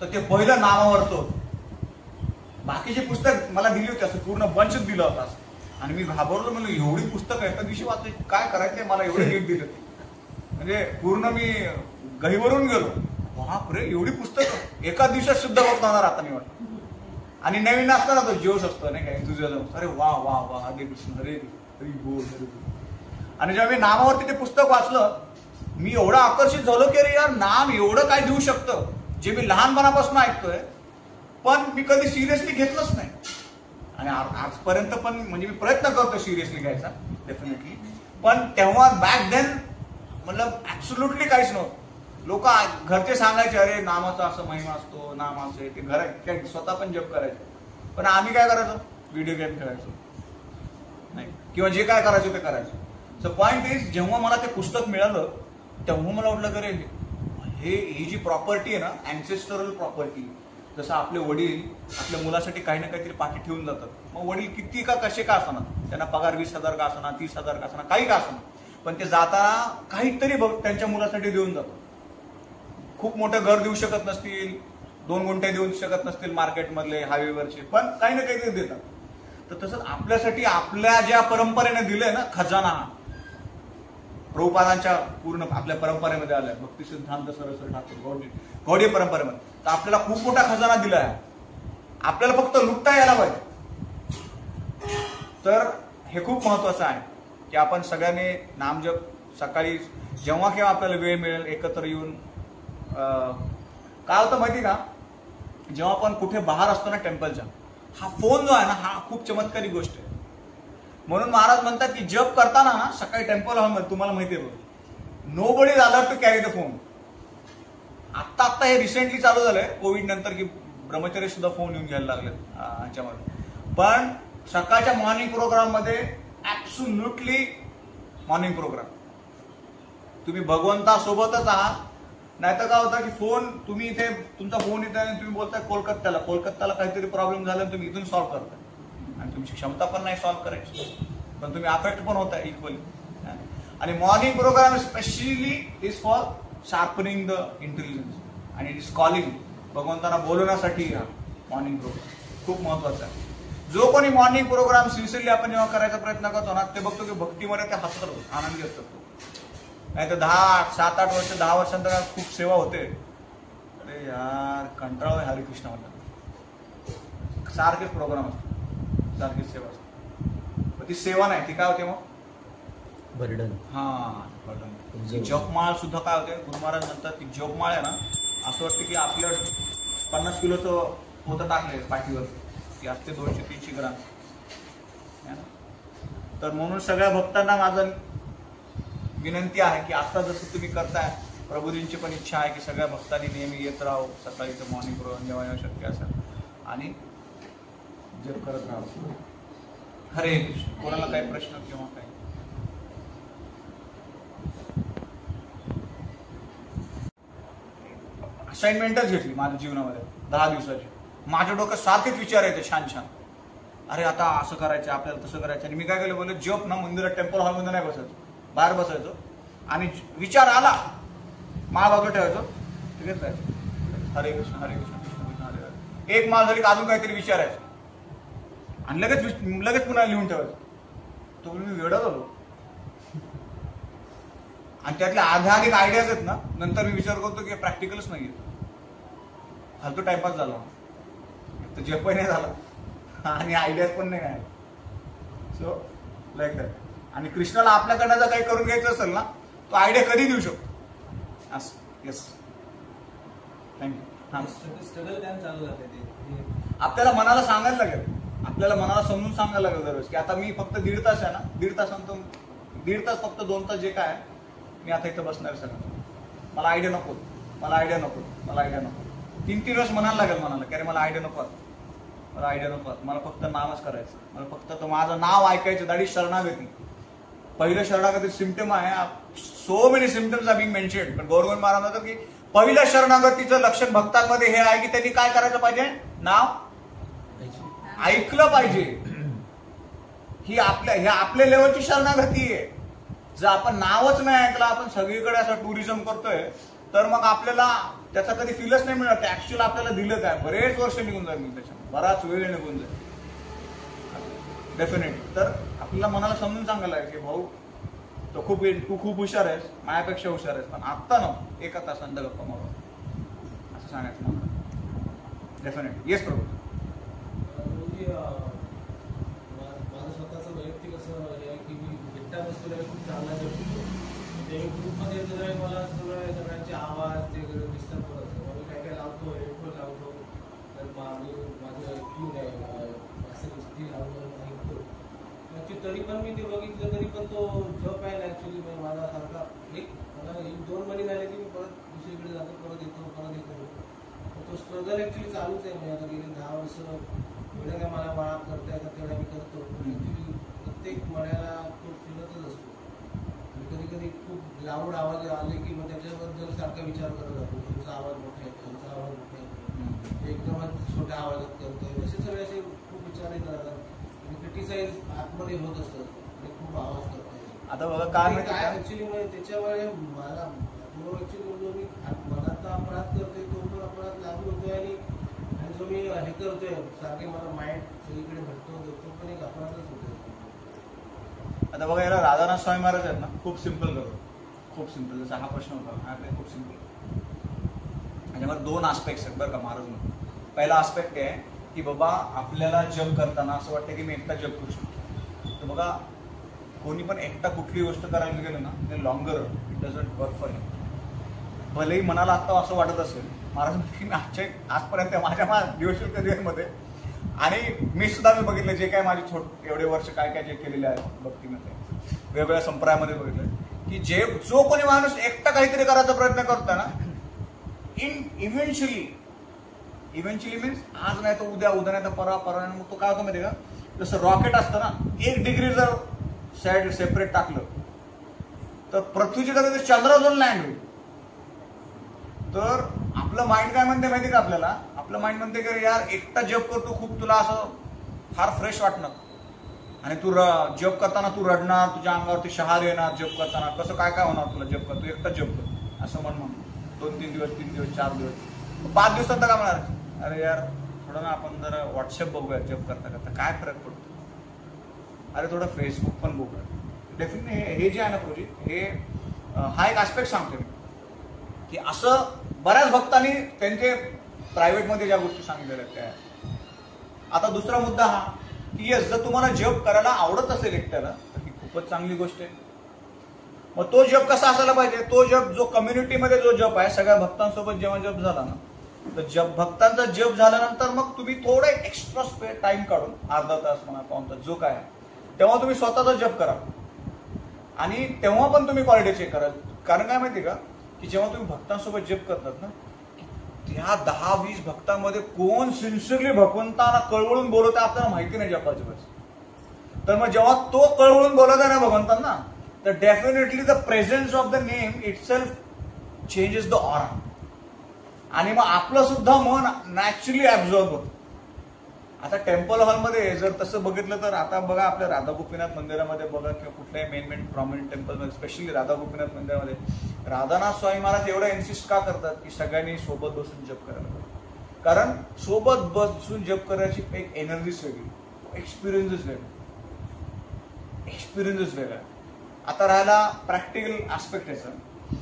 तर ते पहिलं नामावरचं होतं. बाकीचे पुस्तक मला दिली होती, असं पूर्ण बंचच दिलं होता. आणि मी घाबरलो, म्हणलं एवढी पुस्तकं एका दिवशी वाचायची, काय करायचंय, मला एवढे गिफ्ट दिले. म्हणजे पूर्ण मी गहिवरून गेलो, बापरे एवढी पुस्तकं एका दिवसात शुद्ध भक्त होणार आता मी वाटतं. आणि नवीन असताना तो जोश असतो नाही का, तुझ्या अरे वा वा वा हरे कृष्ण हरे हरी बोल हरे बोल. आणि जेव्हा मी नामावरती ते पुस्तक वाचलं, मी एवढं आकर्षित झालो की अरे यार नाम एवढं काय देऊ शकतं, जे मी लहानपणापासून ऐकतोय पण मी कधी सिरियसली घेतलंच नाही. आणि आजपर्यंत पण म्हणजे मी प्रयत्न करतो सिरियसली घ्यायचा डेफिनेटली. पण तेव्हा बॅक देन मतलब ऍब्सोल्युटली काहीच नव्हतं. लोक घरचे सांगायचे अरे नामाचा असं महिमा असतो, नाम असं ते, घर स्वतः पण जप करायचे. पण आम्ही काय करायचो, व्हिडिओ गेम खेळायचो नाही, किंवा जे काय करायचं ते करायचं. सो पॉइंट इज, जेव्हा मला ते पुस्तक मिळालं तेव्हा मला वाटलं की अरे ही जी प्रॉपर्टी आहे ना, अँसेस्टरल प्रॉपर्टी, जसं आपले वडील आपल्या मुलासाठी काही ना काहीतरी पाठी ठेवून जातात. मग वडील किती का कसे का असणार, त्यांना पगार 20,000 का असणार, 30,000 का असणार, काही का असणार, पण ते जाताना काहीतरी त्यांच्या मुलासाठी देऊन जातात. खूप मोठं घर देऊ शकत नसतील, 2 गुंठे देऊ शकत नसतील मार्केटमधले हायवेवरचे, पण काही ना काहीतरी देतात. तर तसंच आपल्यासाठी आपल्या ज्या परंपरेने दिलंय ना खजाना, प्रभुपादांच्या पूर्ण आपल्या परंपरेमध्ये आलाय, भक्ती सिद्धांत सरस्वती ठाकूर गौडी परंपरेमध्ये, तर आपल्याला खूप मोठा खजाना दिलाय. आपल्याला फक्त लुटता यायला पाहिजे. तर हे खूप महत्वाचं आहे की आपण सगळ्यांनी नामजप सकाळी जेव्हा केव्हा आपल्याला वेळ मिळेल एकत्र येऊन. काय होतं माहिती का, जेव्हा आपण कुठे बाहेर असतो ना टेम्पलच्या, हा फोन जो आहे ना हा खूप चमत्कारी गोष्ट आहे. म्हणून महाराज म्हणतात की जप करताना ना सकाळी टेम्पल हॉलमध्ये, तुम्हाला माहिती आहे बघ, nobody is allowed to carry the phone. आत्ता हे रिसेंटली चालू झालंय कोविड नंतर की ब्रह्मचर्य सुद्धा फोन येऊन घ्यायला लागले ह्याच्यामध्ये. पण सकाळच्या मॉर्निंग प्रोग्राम मध्ये ऍब्सोल्युटली मॉर्निंग प्रोग्राम, तुम्ही भगवंतासोबतच आहात. नाहीतर काय होतं की फोन तुम्ही इथे, तुमचा फोन इथे आणि तुम्ही बोलताय कोलकात्याला काहीतरी प्रॉब्लेम झाला आणि तुम्ही इथून सॉल्व्ह करताय, आणि तुमची क्षमता पण नाही सॉल्व्ह करायची, पण तुम्ही अफेक्ट पण होताय इक्वली. आणि morning program specially is for sharpening the intelligence आणि इट इज कॉलिंग, भगवंतांना बोलवण्यासाठी हा मॉर्निंग प्रोग्राम खूप महत्वाचा आहे. जो कोणी मॉर्निंग प्रोग्राम सिन्सिअरली आपण जेव्हा करायचा प्रयत्न करतो ना, ते बघतो की भक्तीमध्ये ते हसत आनंदी असतात. नाही तर 7-8 वर्ष 10 वर्षांतर खूप सेवा होते, अरे यार कंटाळा हरिकृष्ण म्हणतात, सारखेच प्रोग्राम असतात, सारखीच सेवा असते. ती सेवा नाही, ती काय होते मग बर्डन. बर्डन. जपमाळ सुद्धा काय होते, गुरु महाराज म्हणतात की जपमाळ आहे ना, असं वाटतं की आपल्या 50 किलोचं पोतं टाकले पाठीवर, ती असते 200-300 ग्राम. तर म्हणून सगळ्या भक्तांना माझं विनंती आहे की आता जसं तुम्ही करताय, प्रभूजींची पण इच्छा आहे की सगळ्या भक्तांनी नेहमी येत राहो सकाळीचं मॉर्निंग प्रोग्राम जेव्हा शक्य असेल, आणि जप करत राहावं. हरे कृष्ण. कोणाला काही प्रश्न किंवा काही? असाइनमेंटच घेतली माझ्या जीवनामध्ये 10 दिवसाची. माझ्या डोक्यात सारखेच विचार येते छान छान, अरे आता असं करायचं, आपल्याला तसं करायचं. आणि मी काय केलं, बोललो जप ना मंदिरात टेम्पल हॉलमध्ये नाही बसायचो, बाहेर बसायचो, आणि विचार आला माळ बाजूला ठेवायचो, ठीक आहे, हरे कृष्ण हरे कृष्ण कृष्ण कृष्ण हरे हरे. एक माळ झाली की अजून काहीतरी विचारायचं, आणि लगेच पुन्हा लिहून ठेवायचं. तो मी वेडा झालो. आणि त्यातल्या आधारिक आयडियाज आहेत ना, नंतर मी विचार करतो की प्रॅक्टिकलच नाहीये, फालतू टाइमपास झाला, तर जपही नाही झाला आणि आयडियाज पण नाही आहे. So like that. आणि कृष्णाला आपल्याकडनं जर काही करून घ्यायचं असेल ना, तो आयडिया कधी देऊ शकतो. असं. Yes, thank you. स्ट्रगल टाइम चालू झाले, आपल्याला मनाला सांगायला लागेल, आपल्याला मनाला समजून सांगायला लागेल दररोज की आता मी फक्त 1.5 तास आहे ना, 1.5 तासानंतर 1.5 तास फक्त 2 तास जे काय आहे मी आता इथं बसणार सगळं. मला आयडिया नको, मला आयडिया नको, मला आयडिया नको. 3-3 वर्ष म्हणायला लागेल मनाला की अरे मला आयडिया नको, मला आयडिया नको, मला फक्त नामच करायचं, मला फक्त माझं नाव ऐकायचं. दॅट इज शरणागती. पहिलं शरणागती सिम्पटम आहे. So many symptoms are being mentioned, पण गौरव महाराज म्हणतात की पहिलं शरणागतीचं लक्षण भक्तांमध्ये हे आहे की त्यांनी काय करायचं पाहिजे, नाव ऐकलं पाहिजे. ही आपल्या लेवलची शरणागती आहे. जर आपण नावच नाही ऐकलं, आपण सगळीकडे असं टुरिझम करतोय, तर मग आपल्याला त्याचा कधी फीलच नाही मिळत ऍक्च्युअल आपल्याला दिलं काय. बरेच वर्ष निघून जाईल, त्याच्यात बराच वेळ निघून जाईल डेफिनेटली. तर आपल्याला मनाला समजून सांगायला आहे की भाऊ तू खूप हुशार आहेस, माझ्यापेक्षा हुशार आहेस, पण आत्ता नको, 1 तासांत गप्पा मारू, असं सांगायचं मला डेफिनेटली. येस प्रभू. माझं स्वतःचं वैयक्तिक असं हे आहे की मी एकटा बसलेला खूप चांगला जपतो. ते ग्रुपमध्ये जर मला सगळ्यांचे आवाज ते डिस्टर्ब करत असतो, मी काय लावतो, हेडफोन लावतो, तर माझं ट्यून आहे असं ती लावतो ऐकतो. तरी पण मी ते बघितलं, तरी पण तो जॉब आहे ना ॲक्च्युली माझा सारखा मला 1-2 महिने झाले की मी परत दुसरीकडे जातो, परत येतो. तो स्ट्रगल ॲक्च्युली चालूच आहे. मी आता गेली 10 वर्ष जेवढ्या काय मला मळा करता येतात तेवढ्या मी करतो. ऍक्च्युली प्रत्येक मळ्याला तो फिरतच असतो. कधी कधी खूप लाऊड आवाज आले की मग त्याच्याबद्दल सारखा विचार करत जातो. त्यांचा आवाज मोठा येतो, त्यांचा आवाज मोठा येतो, एकदमच छोट्या आवाजात करतोय, असे सगळे असे खूप विचारही करतात आणि क्रिटिसाइज आतमध्ये होत असतं आणि खूप आवाज करतो. आता बघा काय ऍक्च्युली त्याच्यामुळे मला तो ऍक्च्युली जो मी मनात अपराध करतोय तो पण अपराध लागू होतोय आणि जो मी हे करतोय सारखे मला माइंड सगळीकडे भटतो तो पण एक अपराधच होतोय. आता बघा याला राधानाथ स्वामी महाराज आहेत ना, खूप सिम्पल करतो, खूप सिम्पल. जसा हा प्रश्न होता हा काही खूप सिम्पल. त्याच्यामध्ये 2 आस्पेक्ट्स आहेत बरं का महाराज म्हणून. पहिला आस्पेक्ट आहे की बाबा आपल्याला जप करताना असं वाटतं की मी एकटा जप करू शकतो. तर बघा कोणी पण एकटा कुठली गोष्ट करायला गेलं ना ते longer it doesn't work for him. भलेही मनाला आता असं वाटत असेल महाराज की मी आजपर्यंत माझ्या डिव्होशनल करिअरमध्ये आणि मी बघितलं जे काय माझे एवढे वर्ष काय काय जे केलेले आहेत भक्तीमध्ये वेगवेगळ्या संप्रदायामध्ये बघितलं की जो कोणी माणूस एकटा काहीतरी करायचा प्रयत्न करतो ना इव्हेंच्युअली मीन्स आज नाही तर उद्या नाही तर परवा मग तो काय होतं माहिती का, जसं रॉकेट असतं ना 1 डिग्री जर साईड सेपरेट टाकलं तर पृथ्वीची कधी चंद्रावर जाऊन लँड होईल. तर आपलं माइंड काय म्हणते माहिती का आपल्याला, आपलं माइंड म्हणते की यार एकटा जप करतो खूप तुला असं फार फ्रेश वाटणार आणि तू जप करताना तू रडणार, तुझ्या अंगावरती शहार येणार जप करताना, कसं काय काय होणार तुला जप कर, तू एकटा जप कर असं म्हणून 2-3 दिवस 3 दिवस 4 दिवस 5 दिवसात काय म्हणणार, अरे यार थोडं ना आपण जरा व्हॉट्सअप बघूया जप करता करता काय फरक पडतो, अरे थोडं फेसबुक पण बघूया. डेफिनेटली हे जे आहे ना प्रोजेक्ट हे हा एक आस्पेक्ट सांगतो मी की असं बऱ्याच भक्तांनी त्यांचे प्रायव्हेटमध्ये ज्या गोष्टी सांगितलेल्या आहेत त्या. आता दुसरा मुद्दा हा की येस जर तुम्हाला जप करायला आवडत असेल एकट्याला तर ही खूपच चांगली गोष्ट आहे. मग तो जप कसा असायला पाहिजे, तो जप जो कम्युनिटीमध्ये जो जप आहे सगळ्या भक्तांसोबत जेव्हा जप झाला ना तर भक्तांचा जप झाल्यानंतर मग तुम्ही थोडं एक्स्ट्रा टाइम काढून अर्धा तास म्हणा पाऊण तास जो काय आहे तेव्हा तुम्ही स्वतःचा जप करा आणि तेव्हा पण तुम्ही क्वालिटी चेक करा. कारण काय माहिती का की जेव्हा तुम्ही भक्तांसोबत जप करतात ना त्या 10-20 भक्तांमध्ये कोण सिन्सिअरली भगवंतांना कळवळून बोलत आहे आपल्याला माहिती नाही जपाच्या वेळेस. तर मग जेव्हा तो कळवळून बोलत आहे ना भगवंतांना तर definitely the presence of the name itself changes the aura आणि मग आपलं सुद्धा मन नॅचरली ऍब्झॉर्ब होतं. आता टेम्पल हॉलमध्ये जर तसं बघितलं तर आता बघा आपल्या राधा गोपीनाथ मंदिरामध्ये बघा किंवा कुठल्याही मेन प्रॉमिनंट टेम्पलमध्ये स्पेशली राधा गोपीनाथ मंदिरामध्ये राधानाथ स्वामी महाराज एवढं इन्सिस्ट का करतात की सगळ्यांनी सोबत बसून जप करायला पाहिजे. कारण सोबत बसून जप करायची एक एनर्जीच वेगळी, एक्सपिरियन्सच वेगळा. आता राहायला प्रॅक्टिकल आस्पेक्ट याचा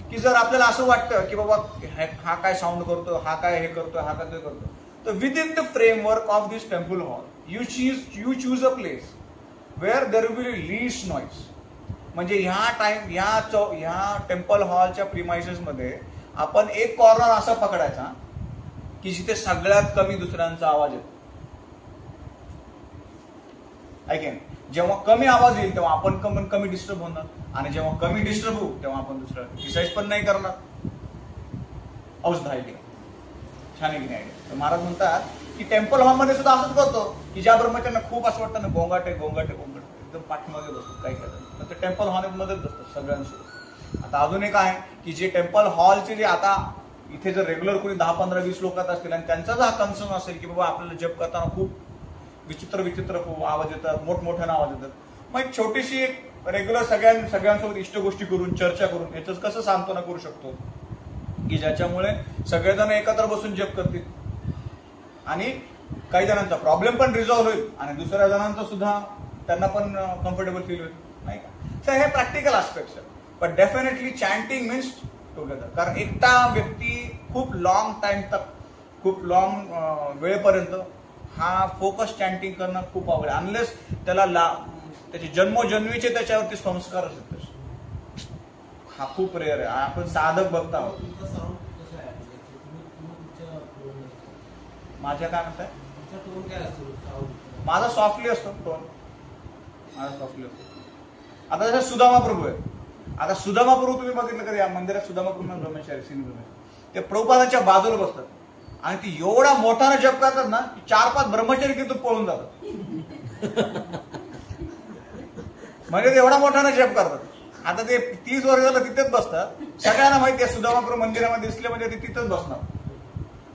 की जर आपल्याला असं वाटतं की बाबा हा काय साऊंड करतो, हा काय हे करतो, हा काय ते करतो, तर within the framework of this temple hall you choose a place where there will be least noise. म्हणजे ह्या टेम्पल हॉलच्या प्रिमाइसेस मध्ये आपण एक कॉर्नर असा पकडायचा की जिथे सगळ्यात कमी दुसऱ्यांचा आवाज येतो. ऐकेन जेव्हा कमी आवाज येईल तेव्हा आपण कमी डिस्टर्ब होणार आणि जेव्हा कमी डिस्टर्ब होऊ तेव्हा आपण दुसऱ्या क्रिटिसाइज पण नाही करणार. औषध आयडिया छान आहे की नाही आयडिया. तर महाराज म्हणतात की टेम्पल हॉलमध्ये सुद्धा असंच करतो की ज्या ब्रह्मचार्यांना खूप असं वाटतं ना गोंगाटे एकदम पाठीमागे बसतो काही करतात तर ते टेम्पल हॉलमध्येच बसतात सगळ्यांसोबत. आता अजून एक आहे की जे टेम्पल हॉलचे जे आता इथे जर रेग्युलर कोणी 10-15-20 लोक असतील आणि त्यांचा जर हा कन्सर्न असेल की बाबा आपल्याला जप करताना खूप विचित्र आवाज येतात, मोठमोठ्याने आवाज येतात, मग एक छोटीशी एक रेग्युलर सगळ्यांसोबत इष्ट गोष्टी करून चर्चा करून याच कसं सांत्वना करू शकतो की ज्याच्यामुळे सगळेजण एकत्र बसून जप करतील आणि काही जणांचा प्रॉब्लेम पण रिझॉल्व्ह होईल आणि दुसऱ्या जणांचा सुद्धा त्यांना पण कम्फर्टेबल फील होईल नाही का. तर हे प्रॅक्टिकल आस्पेक्ट्स आहेत. पण डेफिनेटली चॅन्टिंग मीन्स टुगेदर. कारण एकटा व्यक्ती खूप लॉंग टाइम तक खूप लॉंग वेळेपर्यंत हा फोकस चॅन्टिंग करणं खूप अवघड आहे अनलेस त्याला त्याचे जन्मोजन्मीचे त्याच्यावरती संस्कार असतात. हा खूप रेअर आहे. आपण साधक बघता आहोत. माझ्या काय म्हणताय माझा सॉफ्टली असतो टोन, माझा सॉफ्टली असतो. आता जसं सुदामा प्रभू आहे. आता सुदामा प्रभू तुम्ही बघितलं कधी या मंदिरात सुदामा प्रभू ब्रह्मचारी सिंह ते प्रभुपादांच्या बाजूला बसतात आणि ती एवढा मोठ्यानं जप करतात ना की 4-5 ब्रह्मचारी तिथून पळून जातात. म्हणजे ते एवढा मोठ्यानं जप करतात. आता ते 30 वर्ष झालं तिथेच बसतात. सगळ्यांना माहिती आहे सुदामाप्रभू मंदिरामध्ये दिसले म्हणजे ते तिथेच बसणार.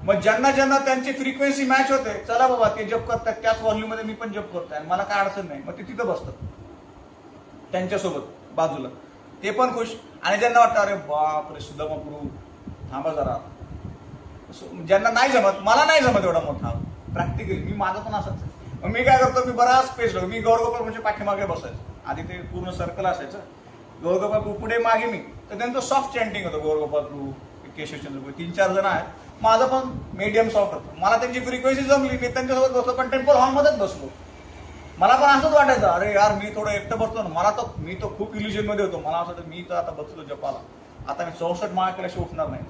मग ज्यांना ज्यांना त्यांची फ्रिक्वेन्सी मॅच होते, चला बाबा ते जप करतात त्याच व्हॉल्यूम मध्ये मी पण जप करतोय आणि मला काय अडचण नाही, मग ते तिथं बसतात त्यांच्यासोबत बाजूला. ते पण खुश. आणि ज्यांना वाटतं अरे बापरे सुदामाप्रभू थांबा जरा, ज्यांना नाही जमत, मला नाही जमत एवढा मोठा प्रॅक्टिकली, मी माझं पण असंच. मग मी काय करतो, मी बराच स्पेस लागतो. मी गौरगोपाल म्हणजे पाठीमागे बसायचो. आधी ते पूर्ण सर्कल असायचं. गौरगोपाल प्रभू पुढे मागे मी, तर त्यांचं सॉफ्ट चॅन्टिंग होतं. गौरगोपाल प्रभू, केशवचंद्र प्रभू, 3-4 जण आहेत. माझं पण मीडियम सॉफ्ट होतं. मला त्यांची फ्रिक्वेन्सी जमली, मी त्यांच्यासोबत बसलो. पण टेम्पल हॉलमध्येच बसलो. मला पण असंच वाटायचं अरे यार मी थोडं एकटं बसलो ना. मला तर मी तर खूप इल्युजन मध्ये होतो. मला असं मी तर आता बसलो जपाला, आता मी 64 माळा केल्याशिवाय उठणार नाही,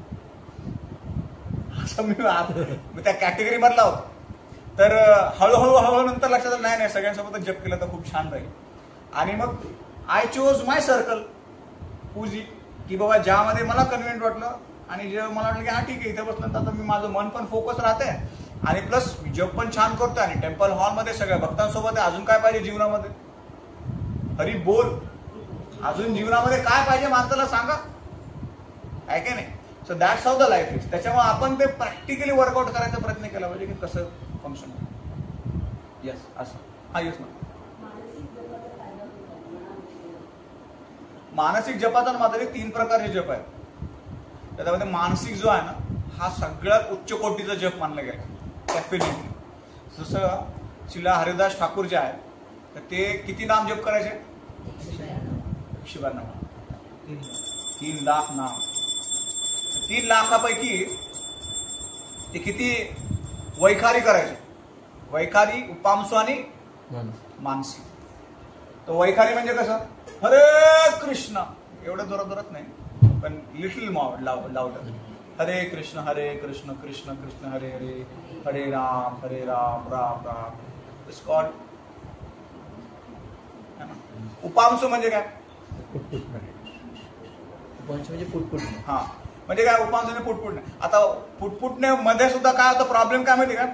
असं मी त्या कॅटेगरी मधला होतो. तर हळूहळू नंतर लक्षात आलं नाही सगळ्यांसोबतच जप केलं तर खूप छान राहील. आणि मग आय चोज माय सर्कल पूजी, की बाबा ज्यामध्ये मला कन्व्हिनियंट वाटलं आणि जे मला वाटलं की हा ठीक आहे इथे बसलं तर मी माझं मन पण फोकस राहते आणि प्लस जप पण छान करतोय आणि टेम्पल हॉलमध्ये सगळ्या भक्तांसोबत आहे. अजून काय पाहिजे जीवनामध्ये, हरी बोल. अजून जीवनामध्ये काय पाहिजे माणसाला सांगा, आहे की नाही. So that's how the life is. त्याच्यामुळे आपण ते प्रॅक्टिकली वर्कआउट करायचा प्रयत्न केला पाहिजे की कसं फंक्शन होतं. येस असं. हा येस ना. मानसिक जपाचा मात्र 3 प्रकारचे जप आहेत. त्याच्यामध्ये मानसिक जो आहे ना हा सगळ्यात उच्च कोटीचा जप मानला गेला डेफिनेटली. जसं शिला हरिदास ठाकूर जे आहेत तर ते किती नाम जप करायचे, 112 नाम, 3 लाख नाम. 3 लाखापैकी ते किती वैखारी करायचे, वैखारी, उपांशु आणि मानसी. तो वैखारी म्हणजे कसं हरे कृष्ण एवढं जोरात नाही पण लिटिल लाउडर. हरे कृष्ण कृष्ण कृष्ण हरे हरे, हरे राम राम राम. It's called. उपांशु म्हणजे काय, उपांशु म्हणजे पुटपुटणे. हा म्हणजे काय, उपांशुने पुटपुटणे. आता पुटपुटणे मध्ये सुद्धा काय होतं प्रॉब्लेम काय माहिती का,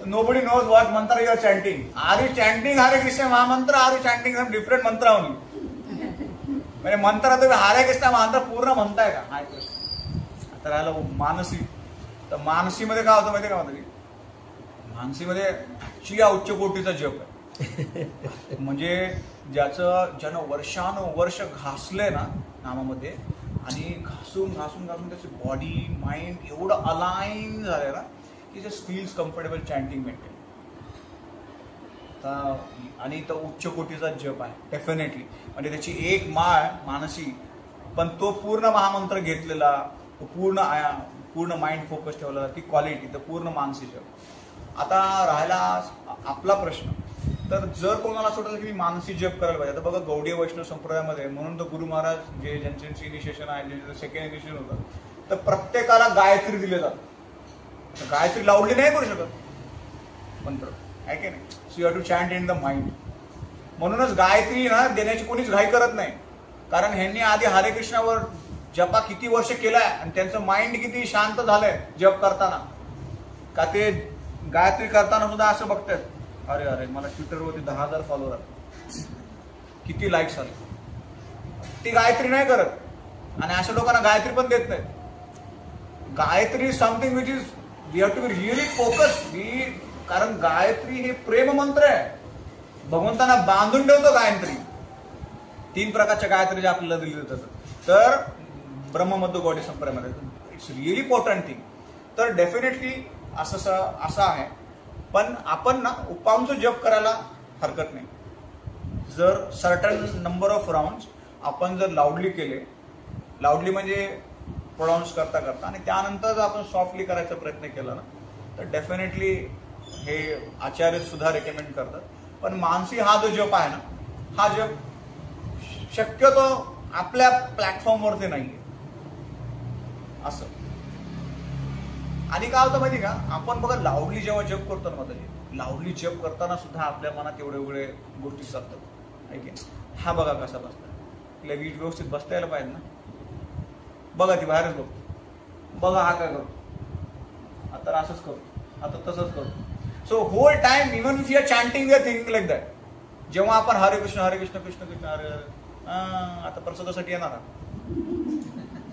nobody knows what mantra you are chanting. Are you chanting Hare Krishna Mahamantra? Are you chanting some different mantra only? म्हणजे मंत्र तुम्ही हरे कृष्ण महामंत्र पूर्ण म्हणताय का. आता राहिला मानसी. तर मानसीमध्ये काय होतं माहिती का, मानसीमध्ये ऍक्च्युली हा उच्च कोटीचा जप आहे. म्हणजे ज्यानं वर्षानुवर्ष घासलंय ना नामामध्ये आणि घासून त्याची बॉडी माइंड एवढं अलाइन झालंय ना की just feels comfortable chanting maintain. आणि तो उच्च कोटीचा जप आहे डेफिनेटली. म्हणजे त्याची एक माळ मानसी पण तो पूर्ण महामंत्र घेतलेला, तो पूर्ण माइंड फोकस ठेवलेला, ती क्वालिटी तर पूर्ण मानसी जप. आता राहिला आपला प्रश्न, तर जर कोणाला असं वाटलं की मी मानसी जप करायला पाहिजे, तर बघा गौडीय वैष्णव संप्रदायामध्ये म्हणून तर गुरु महाराज जे ज्यांचे इनिशिएशन आहे, जे सेकंड इनिशिएशन होतं, तर प्रत्येकाला गायत्री दिले जातं. गायत्री लावली नाही करू शकत मंत्र, आहे की नाही. So you have to chant in the mind. म्हणूनच गायत्री ना देण्याची कोणीच घाई करत नाही, कारण ह्यांनी आधी हरे कृष्णावर जपा किती वर्ष केलाय आणि त्यांचं माइंड किती शांत झालंय जप करताना. का ते गायत्री करताना सुद्धा असं बघतात, अरे मला ट्विटरवरती 10,000 फॉलोअर आले, किती लाईक्स आले. ती गायत्री नाही करत आणि अशा लोकांना गायत्री पण देत नाही. Gayatri something which is we have to be really focused. कारण गायत्री हे प्रेम मंत्र आहे, भगवंतांना बांधून ठेवतो गायत्री. 3 प्रकारच्या गायत्री जे आपल्याला दिली जातात. तर ब्रह्ममध्य गौडी संप्रदायामध्ये इट्स रिअली इम्पॉर्टंट थिंग. तर डेफिनेटली असं आहे. पण आपण ना उपांशु जप करायला हरकत नाही. जर सर्टन नंबर ऑफ राऊंड आपण जर लाऊडली केले, लाऊडली म्हणजे प्रोनाऊन्स करता आणि त्यानंतर जर आपण सॉफ्टली करायचा प्रयत्न केला ना, तर डेफिनेटली हे आचार्य सुद्धा रेकमेंड करतात. पण मानसी हा जो जप आहे ना, हा जप शक्यतो आपल्या प्लॅटफॉर्मवरती नाहीये असं. आणि काय होतं माहिती का, आपण बघा लाऊडली जेव्हा जप करतो ना, लाऊडली जप करताना सुद्धा आपल्या मनात एवढे गोष्टी चालतात, आहे की. हा बघा कसा बसता, तिला व्यवस्थित बसता यायला पाहिजे ना. बघा ती बाहेरच बघतो, बघा हा काय करतो, आता असंच करतो, आता तसंच करतो. So whole time even if you are chanting your thinking like that. जेव्हा आपण हरे कृष्ण कृष्ण कृष्ण हरे हरे, आता प्रसादासाठी येणार,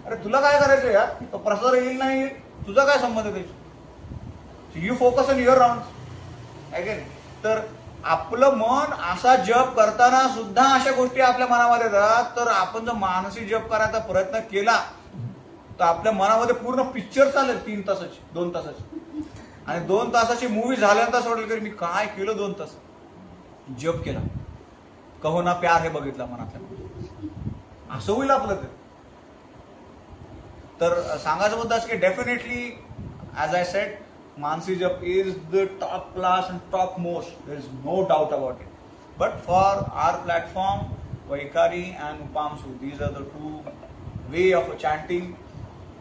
अरे तुला काय करायचं यार, तो प्रसाद येईल नाही येईल, तुझा काय संबंध त्याची. You focus on your round आहे की नाही. तर आपलं मन असा जप करताना सुद्धा अशा गोष्टी आपल्या मनामध्ये येतात. तर आपण जर मानसिक जप करायचा प्रयत्न केला तर आपल्या मनामध्ये पूर्ण पिक्चर चालेल 3 तासाची 2 तासाची, आणि 2 तासाची मूवी झाल्यानंतर असं वाटेल की मी काय केलं 2 तास जप केला, कहो ना प्यार हे बघितला मनातल्या, असं होईल आपलं ते. तर सांगायचं मुद्दा असं की definitely as I said, Mansi जप is the top class and top most. There is no doubt about it. But for our platform, Vaikari and Upamsu, these are the 2 way of chanting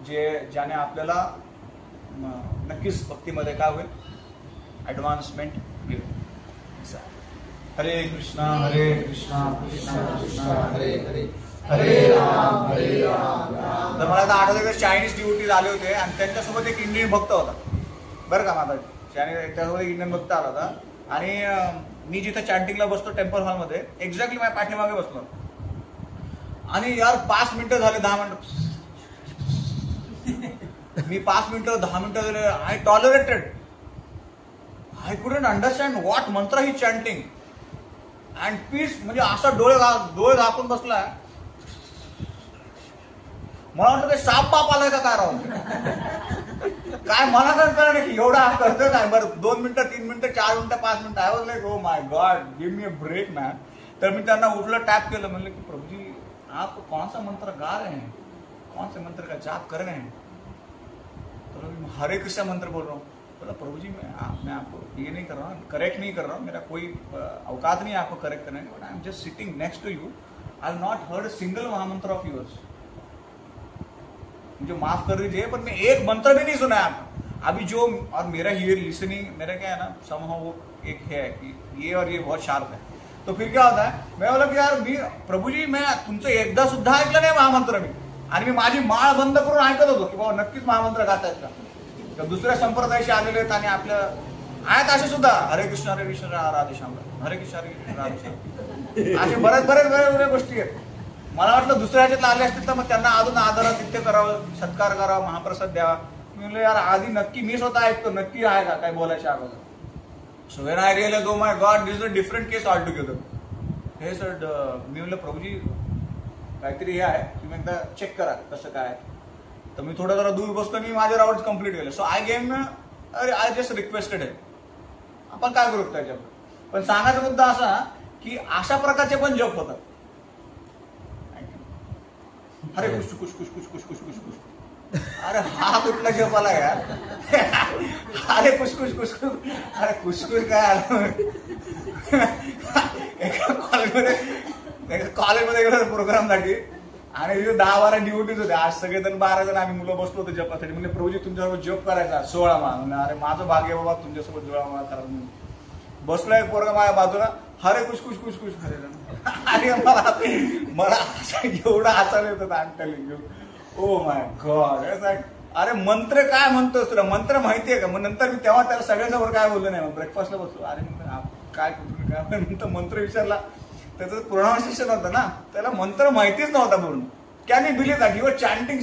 ज्याने आपल्याला नक्कीच भक्तीमध्ये काय होईल, ऍडव्हान्समेंट मिळेल. हरे कृष्णा कृष्णा कृष्णा हरे हरे, हरे राम राम. तर मला आता आठवतं चायनीज डिवोटीज आले होते आणि त्यांच्यासोबत एक इंडियन भक्त होता बरं का माझा. त्यासोबत एक इंडियन भक्त आला होता आणि मी जिथे चॅन्टिंगला बसतो टेम्पल हॉलमध्ये एक्झॅक्टली माझ्या पाठीमागे बसलो. आणि यार 5 मिनिटं झाले, 10 मिनिटं मी 5 मिनिटं 10 मिनिटं झाले. I tolerated, I couldn't understand what मंत्र ही चॅन्टिंग अँड पीस. म्हणजे असा डोळे झाकून बसलाय, मला वाटतं ते साप बाप आलाय का काय राहून, काय मला कळतं नाही एवढा करतोय काय. बरं 2 मिनिटं 3 मिनिटं 4 मिनिटं 5 मिनिटं I was like oh my god give me a break man. तर मी त्यांना उठलं, टॅप केलं, म्हणलं की प्रभुजी आप कौन सा मंत्र गा रहे हैं, कौन से मंत्र का जाप कर रहे हैं. तो हरे कृष्णा मंत्र बोल रहा हूँ. बोला प्रभुजी मैं आपको ये नहीं कर रहा हूँ, करेक्ट नहीं कर रहा हूँ, मेरा कोई औकात नहीं है आपको करेक्ट करने का. I am just sitting next to you, I have not heard a single महामंत्र ऑफ योर्स. मुझे माफ कर दीजिए पर मैं एक मंत्र भी नहीं सुना है आपका अभी जो. और मेरा हियर लिसनिंग मेरा क्या है ना, समहाउ वो एक है कि ये और ये बहुत शार्प है. तो फिर क्या होता है, मैं बोला की यार मी प्रभुजी मैं तुमचं एकदा सुद्धा ऐकलं नाही महामंत्र मी, आणि मी माझी माळ बंद करून ऐकत होतो की बाबा नक्कीच महामंत्र गातायत का. तर दुसऱ्या संप्रदायाशी आलेले आहेत आणि आपल्या आहेत असे सुद्धा हरे कृष्ण राधे श्याम, हरे कृष्ण राधे श्याम, असे बऱ्याच गोष्टी आहेत. मला वाटलं दुसऱ्या ह्याच्यातला आले असतील तर मग त्यांना अजून आदरातिथ्य करावं, सत्कार करावा, महाप्रसाद द्यावा. मी म्हणलं यार आधी नक्की मी स्वतः ऐकतो, नक्की आहे का काय बोलायच्या अगोदर. So when I realize oh my god this is a different case all together. हे सर मी म्हणलं प्रभुजी काहीतरी हे आहे, तुम्ही एकदा चेक करा कसं काय. तर मी थोडं जरा दूर बसतो, मी माझे राऊंड कम्प्लीट केले. सो आय जस्ट रिक्वेस्टेड आहे, आपण काय करू त्याच्यावर. पण सांगायचा मुद्दा असा की अशा प्रकारचे पण जप होतात. अरे कुछ कुछ कुछ कुछ कुछ कुछ कुछ कुछ, अरे हा कुठला जप आला यार. अरे कुछ कुछ कुछ कुछ, अरे कुछ कुछ काय आलं. एका कॉलेजमध्ये गेलो प्रोग्रामसाठी आणि तिथे 10-12 ड्युटीज होते. आज सगळेजण 12 जण आम्ही मुलं बसलो होतो जपासाठी. म्हणजे प्रभुजी तुमच्यासोबत जप करायचा 16 माळा. अरे माझं भाग्य बाबा तुमच्यासोबत 16 माळा करा. बसलोय पोरगा माझ्या बाजूला, हरे कुछ कुछ कुछ कुछ हरे. आणि मला एवढा हसायला येत होता. ओ माय गॉड, अरे मंत्र काय म्हणतोस तुला, मंत्र माहितीये का. मग नंतर मी तेव्हा त्याला सगळ्यांसमोर काय बोललो नाही, ब्रेकफास्टला बसलो. अरे काय काय मंत्र विचारला, त्याचं प्रोनाउन्सिएशन होतं ना, त्याला मंत्र माहितीच नव्हता पूर्ण. Can you believe that, you were chanting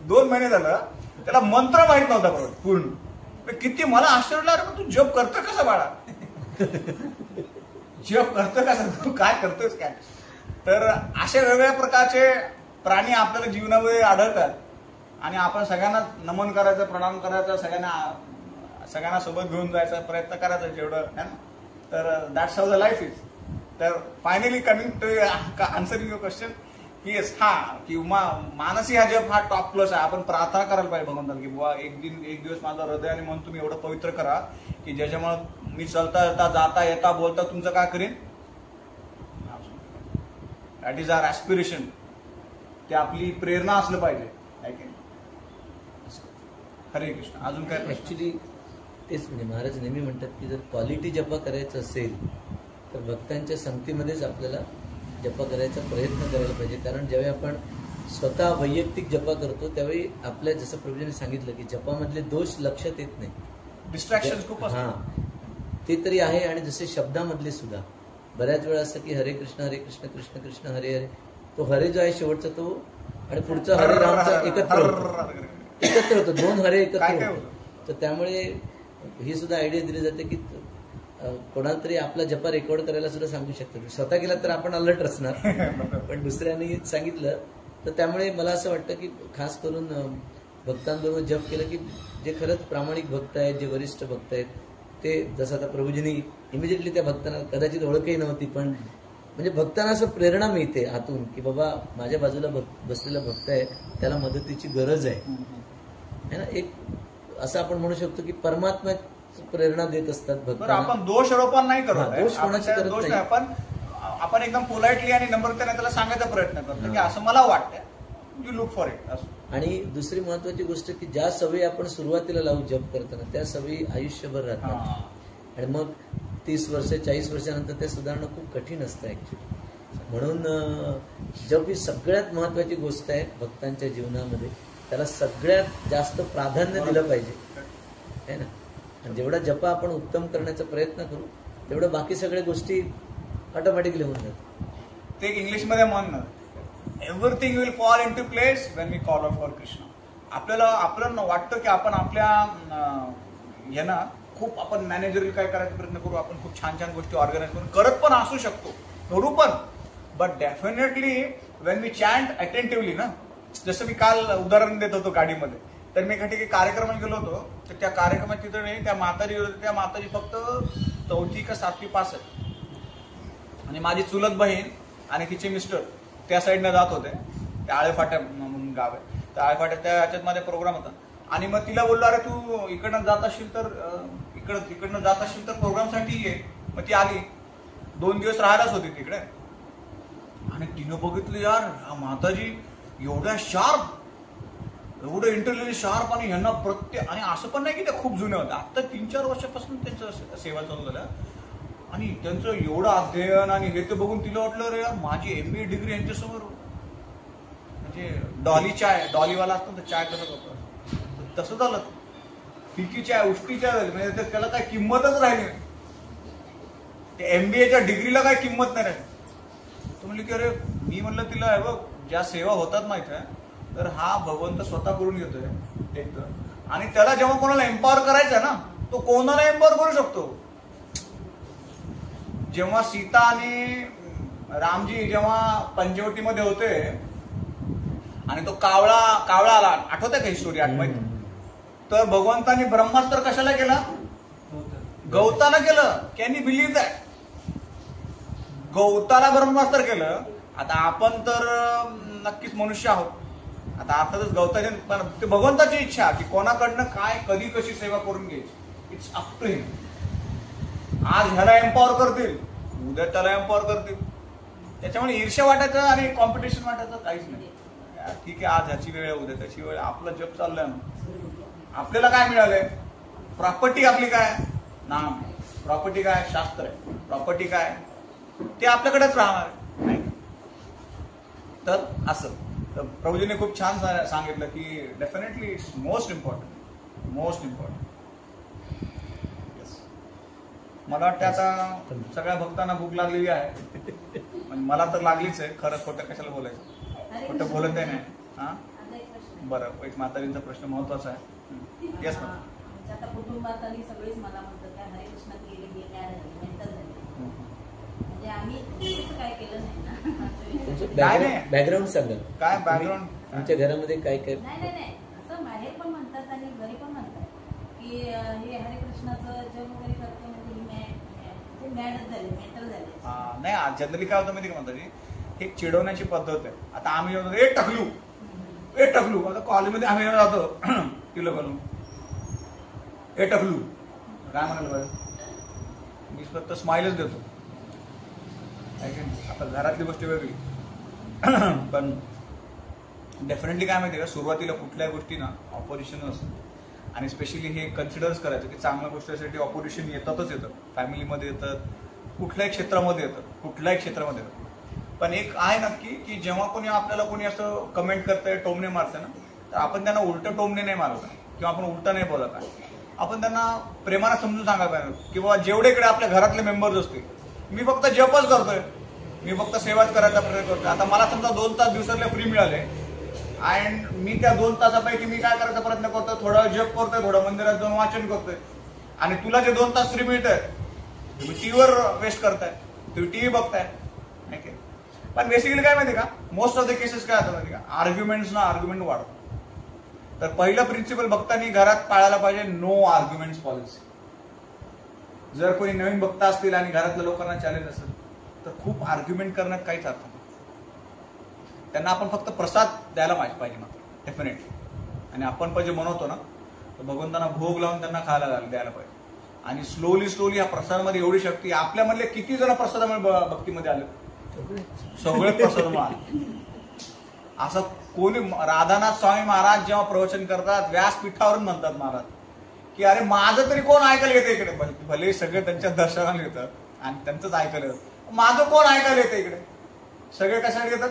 2 महिने झालं त्याला मंत्र माहित नव्हता पूर्ण. किती मला आश्चर्य, अरे तू जप करतो कसं बाळा, जप करतो कसं, तू काय करतोस काय. तर अशा वेगवेगळ्या प्रकारचे प्राणी आपल्याला जीवनामध्ये आढळतात आणि आपण सगळ्यांना नमन करायचं, प्रणाम करायचं, सगळ्यांना सोबत घेऊन जायचा प्रयत्न करायचा जेवढं है ना. तर that's how the life is. तर finally coming to answering your question की येस, हा की मानसी हा जप हा टॉप क्लास आहे. आपण प्रार्थना करायला पाहिजे भगवंताला की बुवा एक दिवस माझं हृदय आणि मन तुम्ही एवढं पवित्र करा की ज्याच्यामुळे मी चलता येता जाता येता बोलता तुमचं काय करीन. That is our aspiration. ते आपली प्रेरणा असलं पाहिजे. हरे कृष्ण. अजून काय ऍक्च्युली तेच म्हणजे महाराज नेहमी म्हणतात की जर क्वालिटी जपा करायचं असेल तर भक्तांच्या संगतीमध्येच आपल्याला जपा करायचा प्रयत्न करायला पाहिजे. कारण ज्यावेळी आपण स्वतः वैयक्तिक जपा करतो त्यावेळी आपल्या जसं प्रभूजींनी सांगितलं की जपामधले दोष लक्षात येत नाही. डिस्ट्रॅक्शन खूप असतात. हा ते तरी आहे. आणि जसे शब्दामधले सुद्धा बऱ्याच वेळा असं की हरे कृष्ण कृष्ण कृष्ण हरे हरे, तो हरे जो आहे शेवटचा तो आणि पुढचा हरे रामचा एकत्र होतो, दोन हरे एकत्र होतो. तर त्यामुळे ही सुद्धा आयडिया दिली जाते की कोणाला तरी आपला जपा रेकॉर्ड करायला सुद्धा सांगू शकतो. स्वतः केला तर आपण अलर्ट असणार, पण दुसऱ्यांनी सांगितलं तर त्यामुळे मला असं वाटतं की खास करून भक्तांबरोबर जप केलं की जे खरंच प्रामाणिक भक्त आहेत, जे वरिष्ठ भक्त आहेत, ते जसं आता प्रभूजींनी इमिजिएटली त्या भक्तांना कदाचित ओळखही नव्हती, पण म्हणजे भक्तांना असं प्रेरणा मिळते आतून की बाबा माझ्या बाजूला बसलेला भक्त आहे, त्याला मदतीची गरज आहे ना. एक असं आपण म्हणू शकतो की परमात्मा प्रेरणा देत असतात भक्तांना. आपण दोषारोपण नाही करत, दोष कोणाची करत दोष नाही. आपण एकदम पोलाइटली आणि नम्रतेने त्याला सांगायचा प्रयत्न करतो की असं मला वाटतं, यू लुक फॉर इट. आणि दुसरी महत्वाची गोष्ट की ज्या सवयी आपण सुरुवातीला लावू जप करताना त्या सवयी आयुष्यभर राहतात आणि मग 30 वर्ष 40 वर्षानंतर ते सुधारणं खूप कठीण असतं ऍक्च्युली. म्हणून जप ही सगळ्यात महत्वाची गोष्ट आहे भक्तांच्या जीवनामध्ये. त्याला सगळ्यात जास्त प्राधान्य दिलं पाहिजे है ना. आणि जेवढा जपा आपण उत्तम करण्याचा प्रयत्न करू तेवढं बाकी सगळ्या गोष्टी ऑटोमॅटिकली होऊन जातात. ते इंग्लिशमध्ये म्हणणं everything will fall into place when we call out for Krishna. आपल्याला वाटतं की आपण आपल्या यांना खूप आपण मॅनेजरला काय करायचा प्रयत्न करू, आपण खूप छान छान गोष्टी ऑर्गनाईज करून करत पण असू शकतो, करू पण, but definitely when we chant attentively ना. जसं मी काल उदाहरण देत होतो गाडीमध्ये, तर मी एका कार्यक्रमात गेलो होतो, तर त्या कार्यक्रमात तिथं नाही त्या माताजी फक्त 4थी का 7वी पास आहे आणि माझी चुलत बहीण आणि तिचे मिस्टर त्या साईडनं जात होते. त्या आळेफाट्या म्हणून गाव आहे, त्या आळेफाट्या त्या याच्यात माझा प्रोग्राम होता आणि मग तिला बोललो अरे तू इकडनं जात असशील तर प्रोग्रामसाठी ये. मग ती आली, 2 दिवस राहायलाच होती तिकडे आणि तिनं बघितलं यार माताजी एवढ्या शार्प, एवढं इंटेलिजंट शार्प आणि यांना आणि असं पण नाही की त्या खूप जुन्या होत्या, आता 3-4 वर्षापासून त्यांचं सेवा चालू झाल्या आणि त्यांचं एवढं अध्ययन आणि हे ते बघून तिला वाटलं रे माझी MBA डिग्री यांच्यासमोर. म्हणजे डॉलीवाला असतो तर चाय कसं करतो तसं झालं. फिकी चाय, उष्टी चाय झाली, म्हणजे त्याला काय किंमतच राहिली नाही. ते MBAच्या डिग्रीला काय किंमत नाही राहिली. तो म्हणली की अरे मी म्हणलं तिला बघ ज्या सेवा होतात माहिती आहे तर हा भगवंत स्वतः करून घेतोय एक तर, आणि त्याला जेव्हा कोणाला एम्पॉवर करायचं ना तो कोणाला एम्पॉवर करू शकतो. जेव्हा सीता आणि रामजी जेव्हा पंचवटीमध्ये होते आणि तो कावळा आला, आठवतंय का ही स्टोरी आठवत? तर भगवंतांनी ब्रह्मास्त्र कशाला केला? गवताला केलं. Can you believe that? गवताला ब्रह्मास्त्र केलं. आता आपण तर नक्कीच मनुष्य आहोत, आता अर्थातच गवताचे, पण ते भगवंताची इच्छा की कोणाकडनं काय कधी कशी सेवा करून घ्यायची. इट्स अप टू हिम. आज ह्याला एम्पॉवर करतील, उद्या त्याला एम्पॉवर करतील. त्याच्यामुळे ईर्ष्या वाटायचं आणि कॉम्पिटिशन वाटायचं काहीच नाही. ठीक आहे आज ह्याची वेळ, उद्या त्याची वेळ, आपलं जप चाललंय ना. आपल्याला काय मिळालंय? प्रॉपर्टी आपली काय? नाम. प्रॉपर्टी काय? शास्त्र आहे. प्रॉपर्टी काय? ते आपल्याकडेच राहणार नाही. तर असं तर प्रभूजीने खूप छान सांगितलं की डेफिनेटली इट्स मोस्ट इम्पॉर्टंट. मला वाटतं आता सगळ्या भक्तांना भूक लागलेली आहे. म्हणजे मला तर लागलीच आहे. खरं खोटं कशाला बोलायचं, खोटं बोलत नाही. हा बरं, एक माताजींचा प्रश्न महत्वाचा आहे. Yes ma'am. आता कुटुंबात आणि सगळेच मला म्हणतात काय हरे कृष्ण केले मेंटल झाले, म्हणजे आम्ही काय केलं नाही ना. बॅकग्राऊंड सांगा काय बॅकग्राऊंड तुमच्या घरामध्ये काय काय? नाही असं बाहेर पण म्हणतात आणि घरी पण म्हणतात की हे हरे कृष्णाचं जप वगैरे करते म्हणजे ही मॅडच झाली, मेंटल झाले. नाही जनरली काय होतं माहिती का माताजी, हे चिडवण्याची पद्धत आहे. आता आम्ही ए टकलू आता कॉलेजमध्ये आम्ही जातो किलो बनवून ए टकलू काय म्हणाल पाहिजे, मी फक्त स्माइलच देतो. आता घरातली गोष्ट वेगळी, पण डेफिनेटली काय माहिती का सुरुवातीला कुठल्याही गोष्टी ना ऑपोजिशन असतं आणि स्पेशली हे कन्सिडर्स करायचं की चांगल्या गोष्टीसाठी ऑपोजिशन येतातच येतं. फॅमिलीमध्ये येतात, कुठल्याही क्षेत्रामध्ये येतात. पण एक आहे नक्की की जेव्हा कोणी आपल्याला कोणी असं कमेंट करतंय, टोमणे मारतंय ना, तर आपण त्यांना उलटं टोमणे नाही मारत किंवा आपण उलटं नाही बोलत आहे. आपण त्यांना प्रेमानं समजून सांगायला पाहिजे की बाबा जेवढे इकडे आपल्या घरातले मेंबर्स असतील, मी फक्त जपच करतोय, मी फक्त सेवाच करायचा प्रयत्न करतोय. आता मला समजा 2 तास दिवसातले फ्री मिळाले अँड मी त्या 2 तासापैकी मी काय करायचा प्रयत्न करतोय, थोडा जप करतोय, थोडं मंदिरात जाऊन वाचन करतोय. आणि तुला जे 2 तास फ्री मिळतंय तुम्ही टीव्हीवर वेस्ट करताय, तुम्ही टीव्ही बघताय. नाही की पण बेसिकली काय माहिती का, मोस्ट ऑफ द केसेस काय होतं माहिती का, आर्ग्युमेंट वाढतो. तर पहिलं प्रिन्सिपल भक्तांनी घरात पाळायला पाहिजे, नो आर्ग्युमेंट्स पॉलिसी. जर कोणी नवीन भक्त असतील आणि घरातल्या लोकांना चॅलेंज असेल तर खूप आर्ग्युमेंट करण्यात काहीच अर्थ नाही. त्यांना आपण फक्त प्रसाद द्यायला पाहिजे मात्र डेफिनेटली. आणि आपण पाहिजे बनवतो ना, तर भगवंतांना भोग लावून त्यांना खायला द्यायला पाहिजे. आणि स्लोली ह्या प्रसादामध्ये एवढी शक्ती, आपल्यामधले किती जण प्रसादामध्ये भक्तीमध्ये आले, सगळे प्रसादामुळे आले. असं कोणी, राधानाथ स्वामी महाराज जेव्हा प्रवचन करतात व्यासपीठावरून म्हणतात महाराज की अरे माझं तरी कोण ऐकायला येतं इकडे. भले सगळे त्यांच्या दर्शनाला येतात आणि त्यांचंच ऐकायला येतं, माझं कोण ऐकायला येतं इकडे. सगळे कशाला येतात,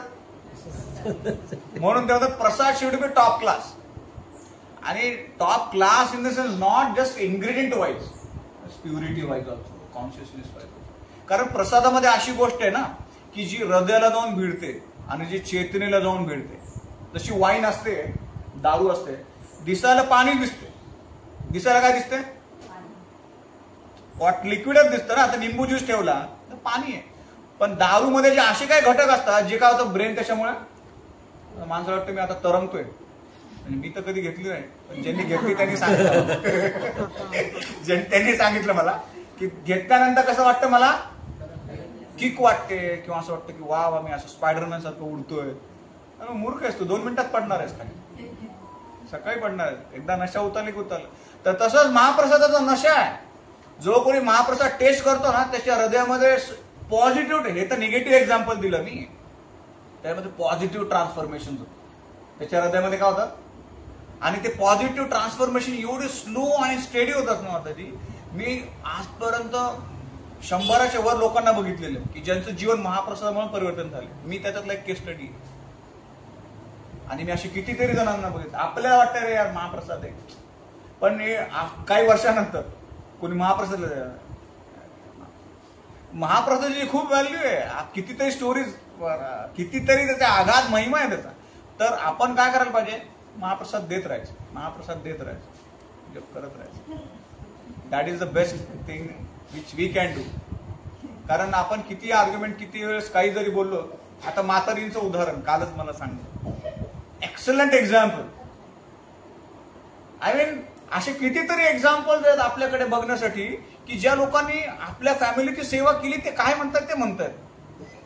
म्हणून ते म्हणतात प्रसाद शुड बी टॉप क्लास. आणि top class in the sense not just ingredient wise, purity wise also, consciousness wise. कारण प्रसादामध्ये अशी गोष्ट आहे ना की जी हृदयाला जाऊन भिडते आणि जी चेतनेला जाऊन भिडते. जशी वाईन असते, दारू असते, दिसायला पाणी दिसते, दिसायला काय दिसते, लिक्विडच दिसतं ना. आता लिंबू ज्यूस ठेवला तर पाणी आहे, पण दारू मध्ये जे असे काही घटक असतात जे काय होतं ब्रेन, त्याच्यामुळे माणसाला वाटतं मी आता तरंगतोय. आणि मी तर कधी घेतली नाही, पण ज्यांनी घेतली त्यांनी सांगितलं त्यांनी सांगितलं मला की घेतल्यानंतर कसं वाटतं, मला किक वाटते किंवा असं वाटतं की वा मी असं स्पायडरमॅन सारखं उडतोय. मूर्ख आहेस तू, 2 मिनिटात पडणार आहेस खाली, सकाळी पडणार आहेस. एकदा नशा उतरली की उतरलं. तर तसंच महाप्रसादाचा नशा आहे. जो कोणी महाप्रसाद टेस्ट करतो ना त्याच्या हृदयामध्ये पॉझिटिव्ह, हे तर निगेटिव्ह एक्झाम्पल दिलं मी, त्यामध्ये पॉझिटिव्ह ट्रान्सफॉर्मेशन होतं त्याच्या हृदयामध्ये. काय होतं, आणि ते पॉझिटिव्ह ट्रान्सफॉर्मेशन एवढे स्लो आणि स्टेडी होतात ना. आता ती मी आजपर्यंत 100च्या वर लोकांना बघितलेलं की ज्यांचं जीवन महाप्रसादामुळे परिवर्तन झाले. मी त्याच्यातला एक केस स्टडी. आणि मी अशी कितीतरी जणांना बघितलं. आपल्याला वाटतं रे यार महाप्रसाद आहे, पण काही वर्षानंतर कोणी महाप्रसादाची खूप व्हॅल्यू आहे. कितीतरी स्टोरीज, कितीतरी त्याचा आघात महिमा आहे त्याचा. तर आपण काय करायला पाहिजे, महाप्रसाद देत राहायचं, महाप्रसाद देत राहायचं, जप करत राहायचं. That is the best thing which we can do. कारण आपण किती आर्ग्युमेंट, किती वेळेस काही जरी बोललो. आता मातारींचं उदाहरण कालच मला सांगितलं, एक्सलंट एक्झाम्पल. आय मीन असे कितीतरी एक्झाम्पल्स आहेत आपल्याकडे बघण्यासाठी की ज्या लोकांनी आपल्या फॅमिलीची सेवा केली. ते काय म्हणतात ते म्हणतात,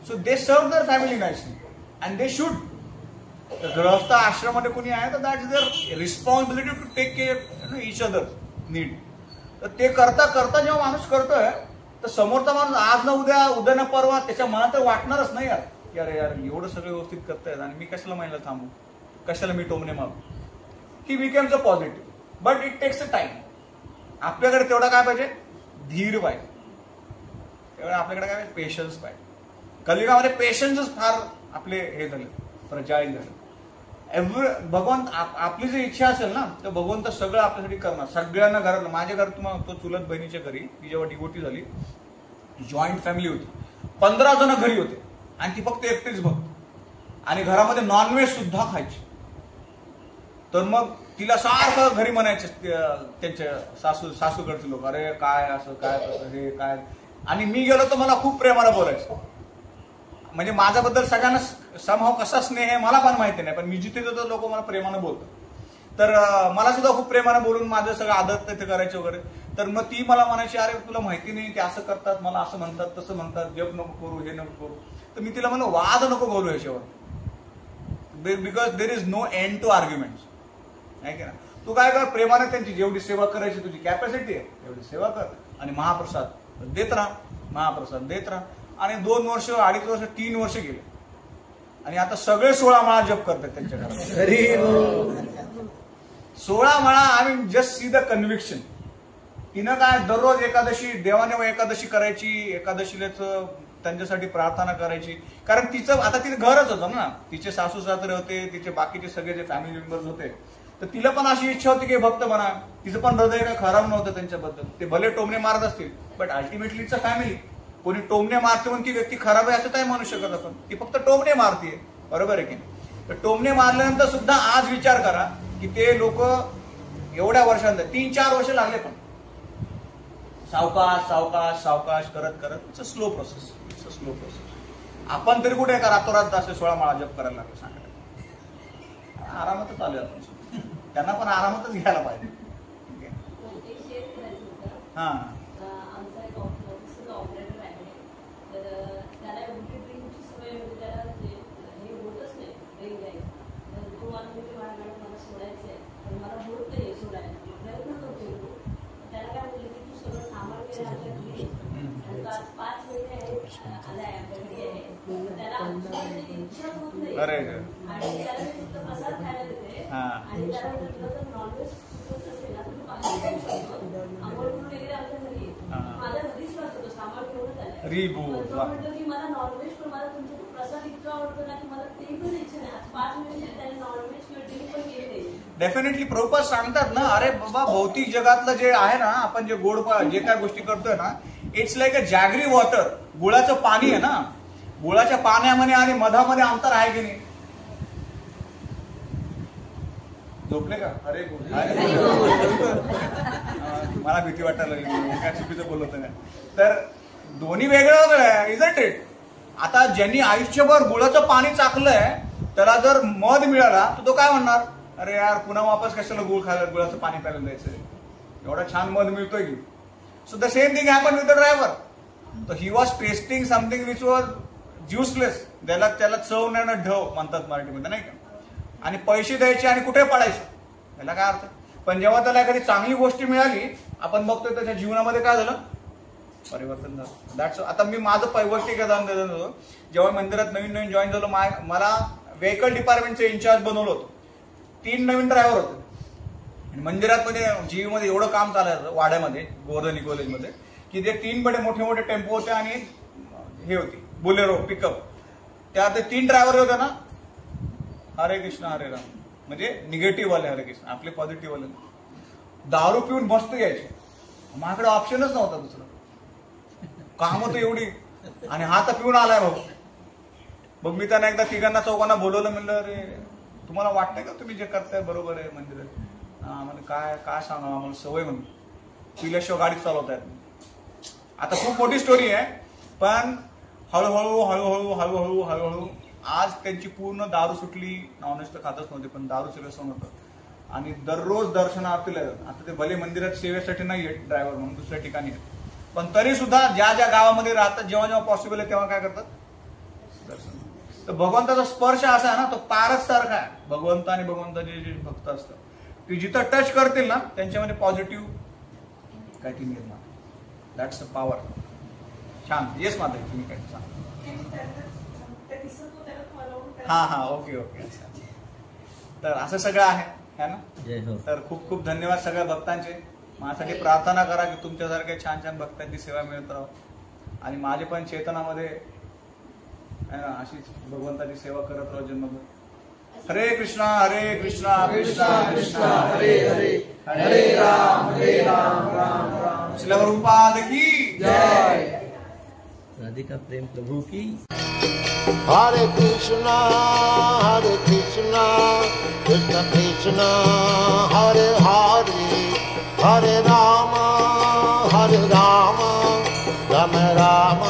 so they serve their family nicely and they should. गृहस्थ आश्रमामध्ये कोणी आहे तर that is their responsibility to take care each other need. तर ते करता करता जेव्हा माणूस करतोय तर समोरचा माणूस आज ना उद्या ना परवा त्याच्या मनात वाटणारच नाही यार यार एवढं सगळं व्यवस्थित करतायत आणि मी कशाला महिला थांबू, कशाला मी टोमणे मारू. ही becomes a positive, but it takes a time. आपल्याकडे तेवढा काय पाहिजे, धीर पाहिजे. तेवढा आपल्याकडे काय पाहिजे, पेशन्स पाहिजे. कलियुगामध्ये पेशन्सच फार आपले हे झाले, फ्रजाईल झाले. भगवंत आपली जर इच्छा असेल ना तर भगवंत सगळं आपल्यासाठी करणार. सगळ्यांना घरातलं, माझ्या घरात तुम्हाला तो चुलत बहिणीच्या घरी, ती जेव्हा डिवोटी झाली, जॉईंट फॅमिली होती, 15 जण घरी होते आणि ती फक्त एकटीच भक्त. आणि घरामध्ये नॉनव्हेज सुद्धा खायची. तर मग तिला सारखं घरी म्हणायचे त्यांच्या सासूकडचे लोक, अरे काय असं काय तसं हे काय. आणि मी गेलो तर मला खूप प्रेमानं बोलायचं. म्हणजे माझ्याबद्दल सगळ्यांना समहाव कसा स्नेह आहे मला पण माहिती नाही, पण मी जिथे जातो लोक मला प्रेमानं बोलतात. तर मला सुद्धा खूप प्रेमानं बोलून माझं सगळं आदर तिथे करायचे वगैरे. तर मग ती मला म्हणायची, अरे तुला माहिती नाही ते असं करतात, मला असं म्हणतात तसं म्हणतात, जप नको करू, हे नको करू. तर मी तिला म्हणलं वाद नको बोलू याच्यावर, because there is no end to arguments. नाही की ना, तू काय कर, प्रेमाने त्यांची जेवढी सेवा करायची तुझी कॅपॅसिटी आहे तेवढी सेवा कर आणि महाप्रसाद देत राहा, महाप्रसाद देत राहा. आणि 2 वर्ष, 2.5 वर्ष, 3 वर्ष गेले आणि आता सगळे 16 माळा जप करतात त्यांच्या घरात. 16 माळा. I mean just see the conviction. तिनं काय दररोज एकादशी, देवाने एकादशी करायची, एकादशीलाच त्यांच्यासाठी प्रार्थना करायची. कारण तिचं आता तिचं घरच होतं ना, तिचे सासू सासरे होते, तिचे बाकीचे सगळे जे फॅमिली मेंबर्स होते, तर तिला पण अशी इच्छा होती की भक्त बना. तिचं पण हृदय काय खराब नव्हतं त्यांच्याबद्दल. ते भले टोमणे मारत असतील, but ultimately it's a family. कोणी टोमणे मारते म्हणून ती व्यक्ती खराब आहे असं काय म्हणू शकत आपण. ती फक्त टोमणे मारतीये, बरोबर आहे की नाही. तर टोमणे मारल्यानंतर सुद्धा आज विचार करा की ते लोक एवढ्या वर्षांनंतर 3-4 वर्ष लागले, पण सावकाश सावकाश सावकाश करत करत it's a slow process. It's a slow process. आपण तरी कुठे का रातोरात असे 16 माळा जप करायला लागले सांगा. आरामातच आले आपण. त्यांना पण आरामातच घ्यायला पाहिजे. एक शेअर करायचं होतं. हा आमचा एक ऑफिसचा ऑपरेटर आहे, तर त्याला एवढी ड्रिंकची सवय होती, त्याला हे होतच नाही ड्रिंक घ्यायचं. तर तो मला म्हणजे मला सोडायचं आहे, पण मला होत नाही सोडायला. प्रयत्न करतो. त्याला काय बोलले की तू सगळं सामान वगैरे आमच्या घरी ये. आणि तो आज 5 महिने आलाय आमच्या घरी आहे. त्याला आमची इच्छा होत नाही. अरे आणि त्याला मी फक्त प्रसाद खायला देते. आणि त्याला म्हटलं तर नॉनव्हेज असेल ना तर तू बाहेर जाऊ शकतो. आंघोळ वगैरे आमच्या घरी माझ्या घरीच राहतो, सामान घेऊनच आलाय. तो म्हटलं की मला नॉनव्हेज, पण मला तुमचा तो प्रसाद इतका आवडतो ना की मला ते पण इच्छा नाही. आज 5 महिने त्याने नॉनव्हेज किंवा ड्रिंक पण केली नाही. डेफिनेटली प्रभुपाद सांगतात ना, अरे बाबा भौतिक जगातलं जे आहे ना, आपण जे गोड जे काय गोष्टी करतोय ना, it's like a jaggery water. गुळाचं पाणी आहे ना, गुळाच्या पाण्यामध्ये आणि मधामध्ये अंतर आहे की नाही. झोपले का? अरे मला भीती वाटायला लागली, काय चुकीचं बोलत नाही. तर दोन्ही वेगळं वेगळं आहे, इजंट इट. आता ज्यांनी आयुष्यभर गुळाचं पाणी चाकलंय, त्याला जर मध मिळाला तर तो काय म्हणणार, अरे यार पुन्हा वापस कशाला गुळ खायला, गुळाचं पाणी प्यायला द्यायचं, एवढा छान मध मिळतोय की. So the same thing happen with the driver. तर he was tasting something which was juiceless. त्याला चव नाही ना ढव म्हणतात मराठीमध्ये, नाही का. आणि पैसे द्यायचे आणि कुठे पडायचं, याला काय अर्थ. पण जेव्हा त्याला एखादी चांगली गोष्ट मिळाली, आपण बघतोय त्याच्या जीवनामध्ये काय झालं, परिवर्तन झालं. दॅट्स. आता मी माझं वैयक्तिक उदाहरण देत होतो. जेव्हा मंदिरात नवीन जॉईन झालो, मला व्हेकल डिपार्टमेंटचे इन्चार्ज बनवलं होतं. 3 नवीन ड्रायव्हर होते. आणि मंदिरात मध्ये जीव मध्ये एवढं काम चालायचं वाड्यामध्ये, गोवर्धनी कॉलेजमध्ये, की ते 3 बडे मोठे मोठे टेम्पो होते आणि हे होती बोलेरो पिकअप. त्या ते 3 ड्रायव्हर होते ना, हरे कृष्ण हरे राम, म्हणजे निगेटिव्ह वाले हरे कृष्ण, आपले पॉझिटिव्ह वाले. दारू पिऊन मस्त घ्यायचे. माझ्याकडे ऑप्शनच नव्हता दुसरं, काम होतं एवढी. आणि हा तर पिऊन आलाय भाऊ. मग मी त्यांना एकदा 3-4 बोलवलं, म्हणलं अरे तुम्हाला वाटतंय का तुम्ही जे करताय बरोबर आहे मंदिरात. म्हणजे काय सांगा, आम्हाला सवय म्हणून पिल्याशिवाय गाडी चालवतायत. आता खूप मोठी स्टोरी आहे, पण हळूहळू आज त्यांची पूर्ण दारू सुटली. नॉनव्हेज तर खातच नव्हते, पण दारूचं व्यसन होतं. आणि दररोज दर्शनार्थीला येतात. आता ते भले मंदिरात सेवेसाठी नाही आहेत ड्रायव्हर म्हणून, दुसऱ्या ठिकाणी आहेत, पण तरी सुद्धा ज्या ज्या गावामध्ये राहतात, जेव्हा पॉसिबल आहे तेव्हा काय करतात, दर्शन. तर भगवंताचा स्पर्श असा आहे ना, तो पारच सारखा आहे. भगवंत आणि भगवंताचे जे भक्त असतात, की जिथं टच करतील ना, त्यांच्यामध्ये पॉझिटिव्ह काय ती निर्माण. That's a power. छान. येस माता, तुम्ही काय सांगा. हा ओके. तर असं सगळं आहे ना. तर खूप खूप धन्यवाद सगळ्या भक्तांचे. माझ्यासाठी प्रार्थना करा की तुमच्यासारख्या छान छान भक्तांची सेवा मिळत राहो, आणि माझे पण चेतनामध्ये अशीच भगवंताची सेवा करत राहो जन्मभर. हरे कृष्णा कृष्णा कृष्णा हरे हरे, हरे राम राम राम. श्री प्रभुपाद की जय. राधिका प्रेम प्रभु की. Hare Krishna, Krishna Krishna Hare Hare, Hare Ram Ram Ram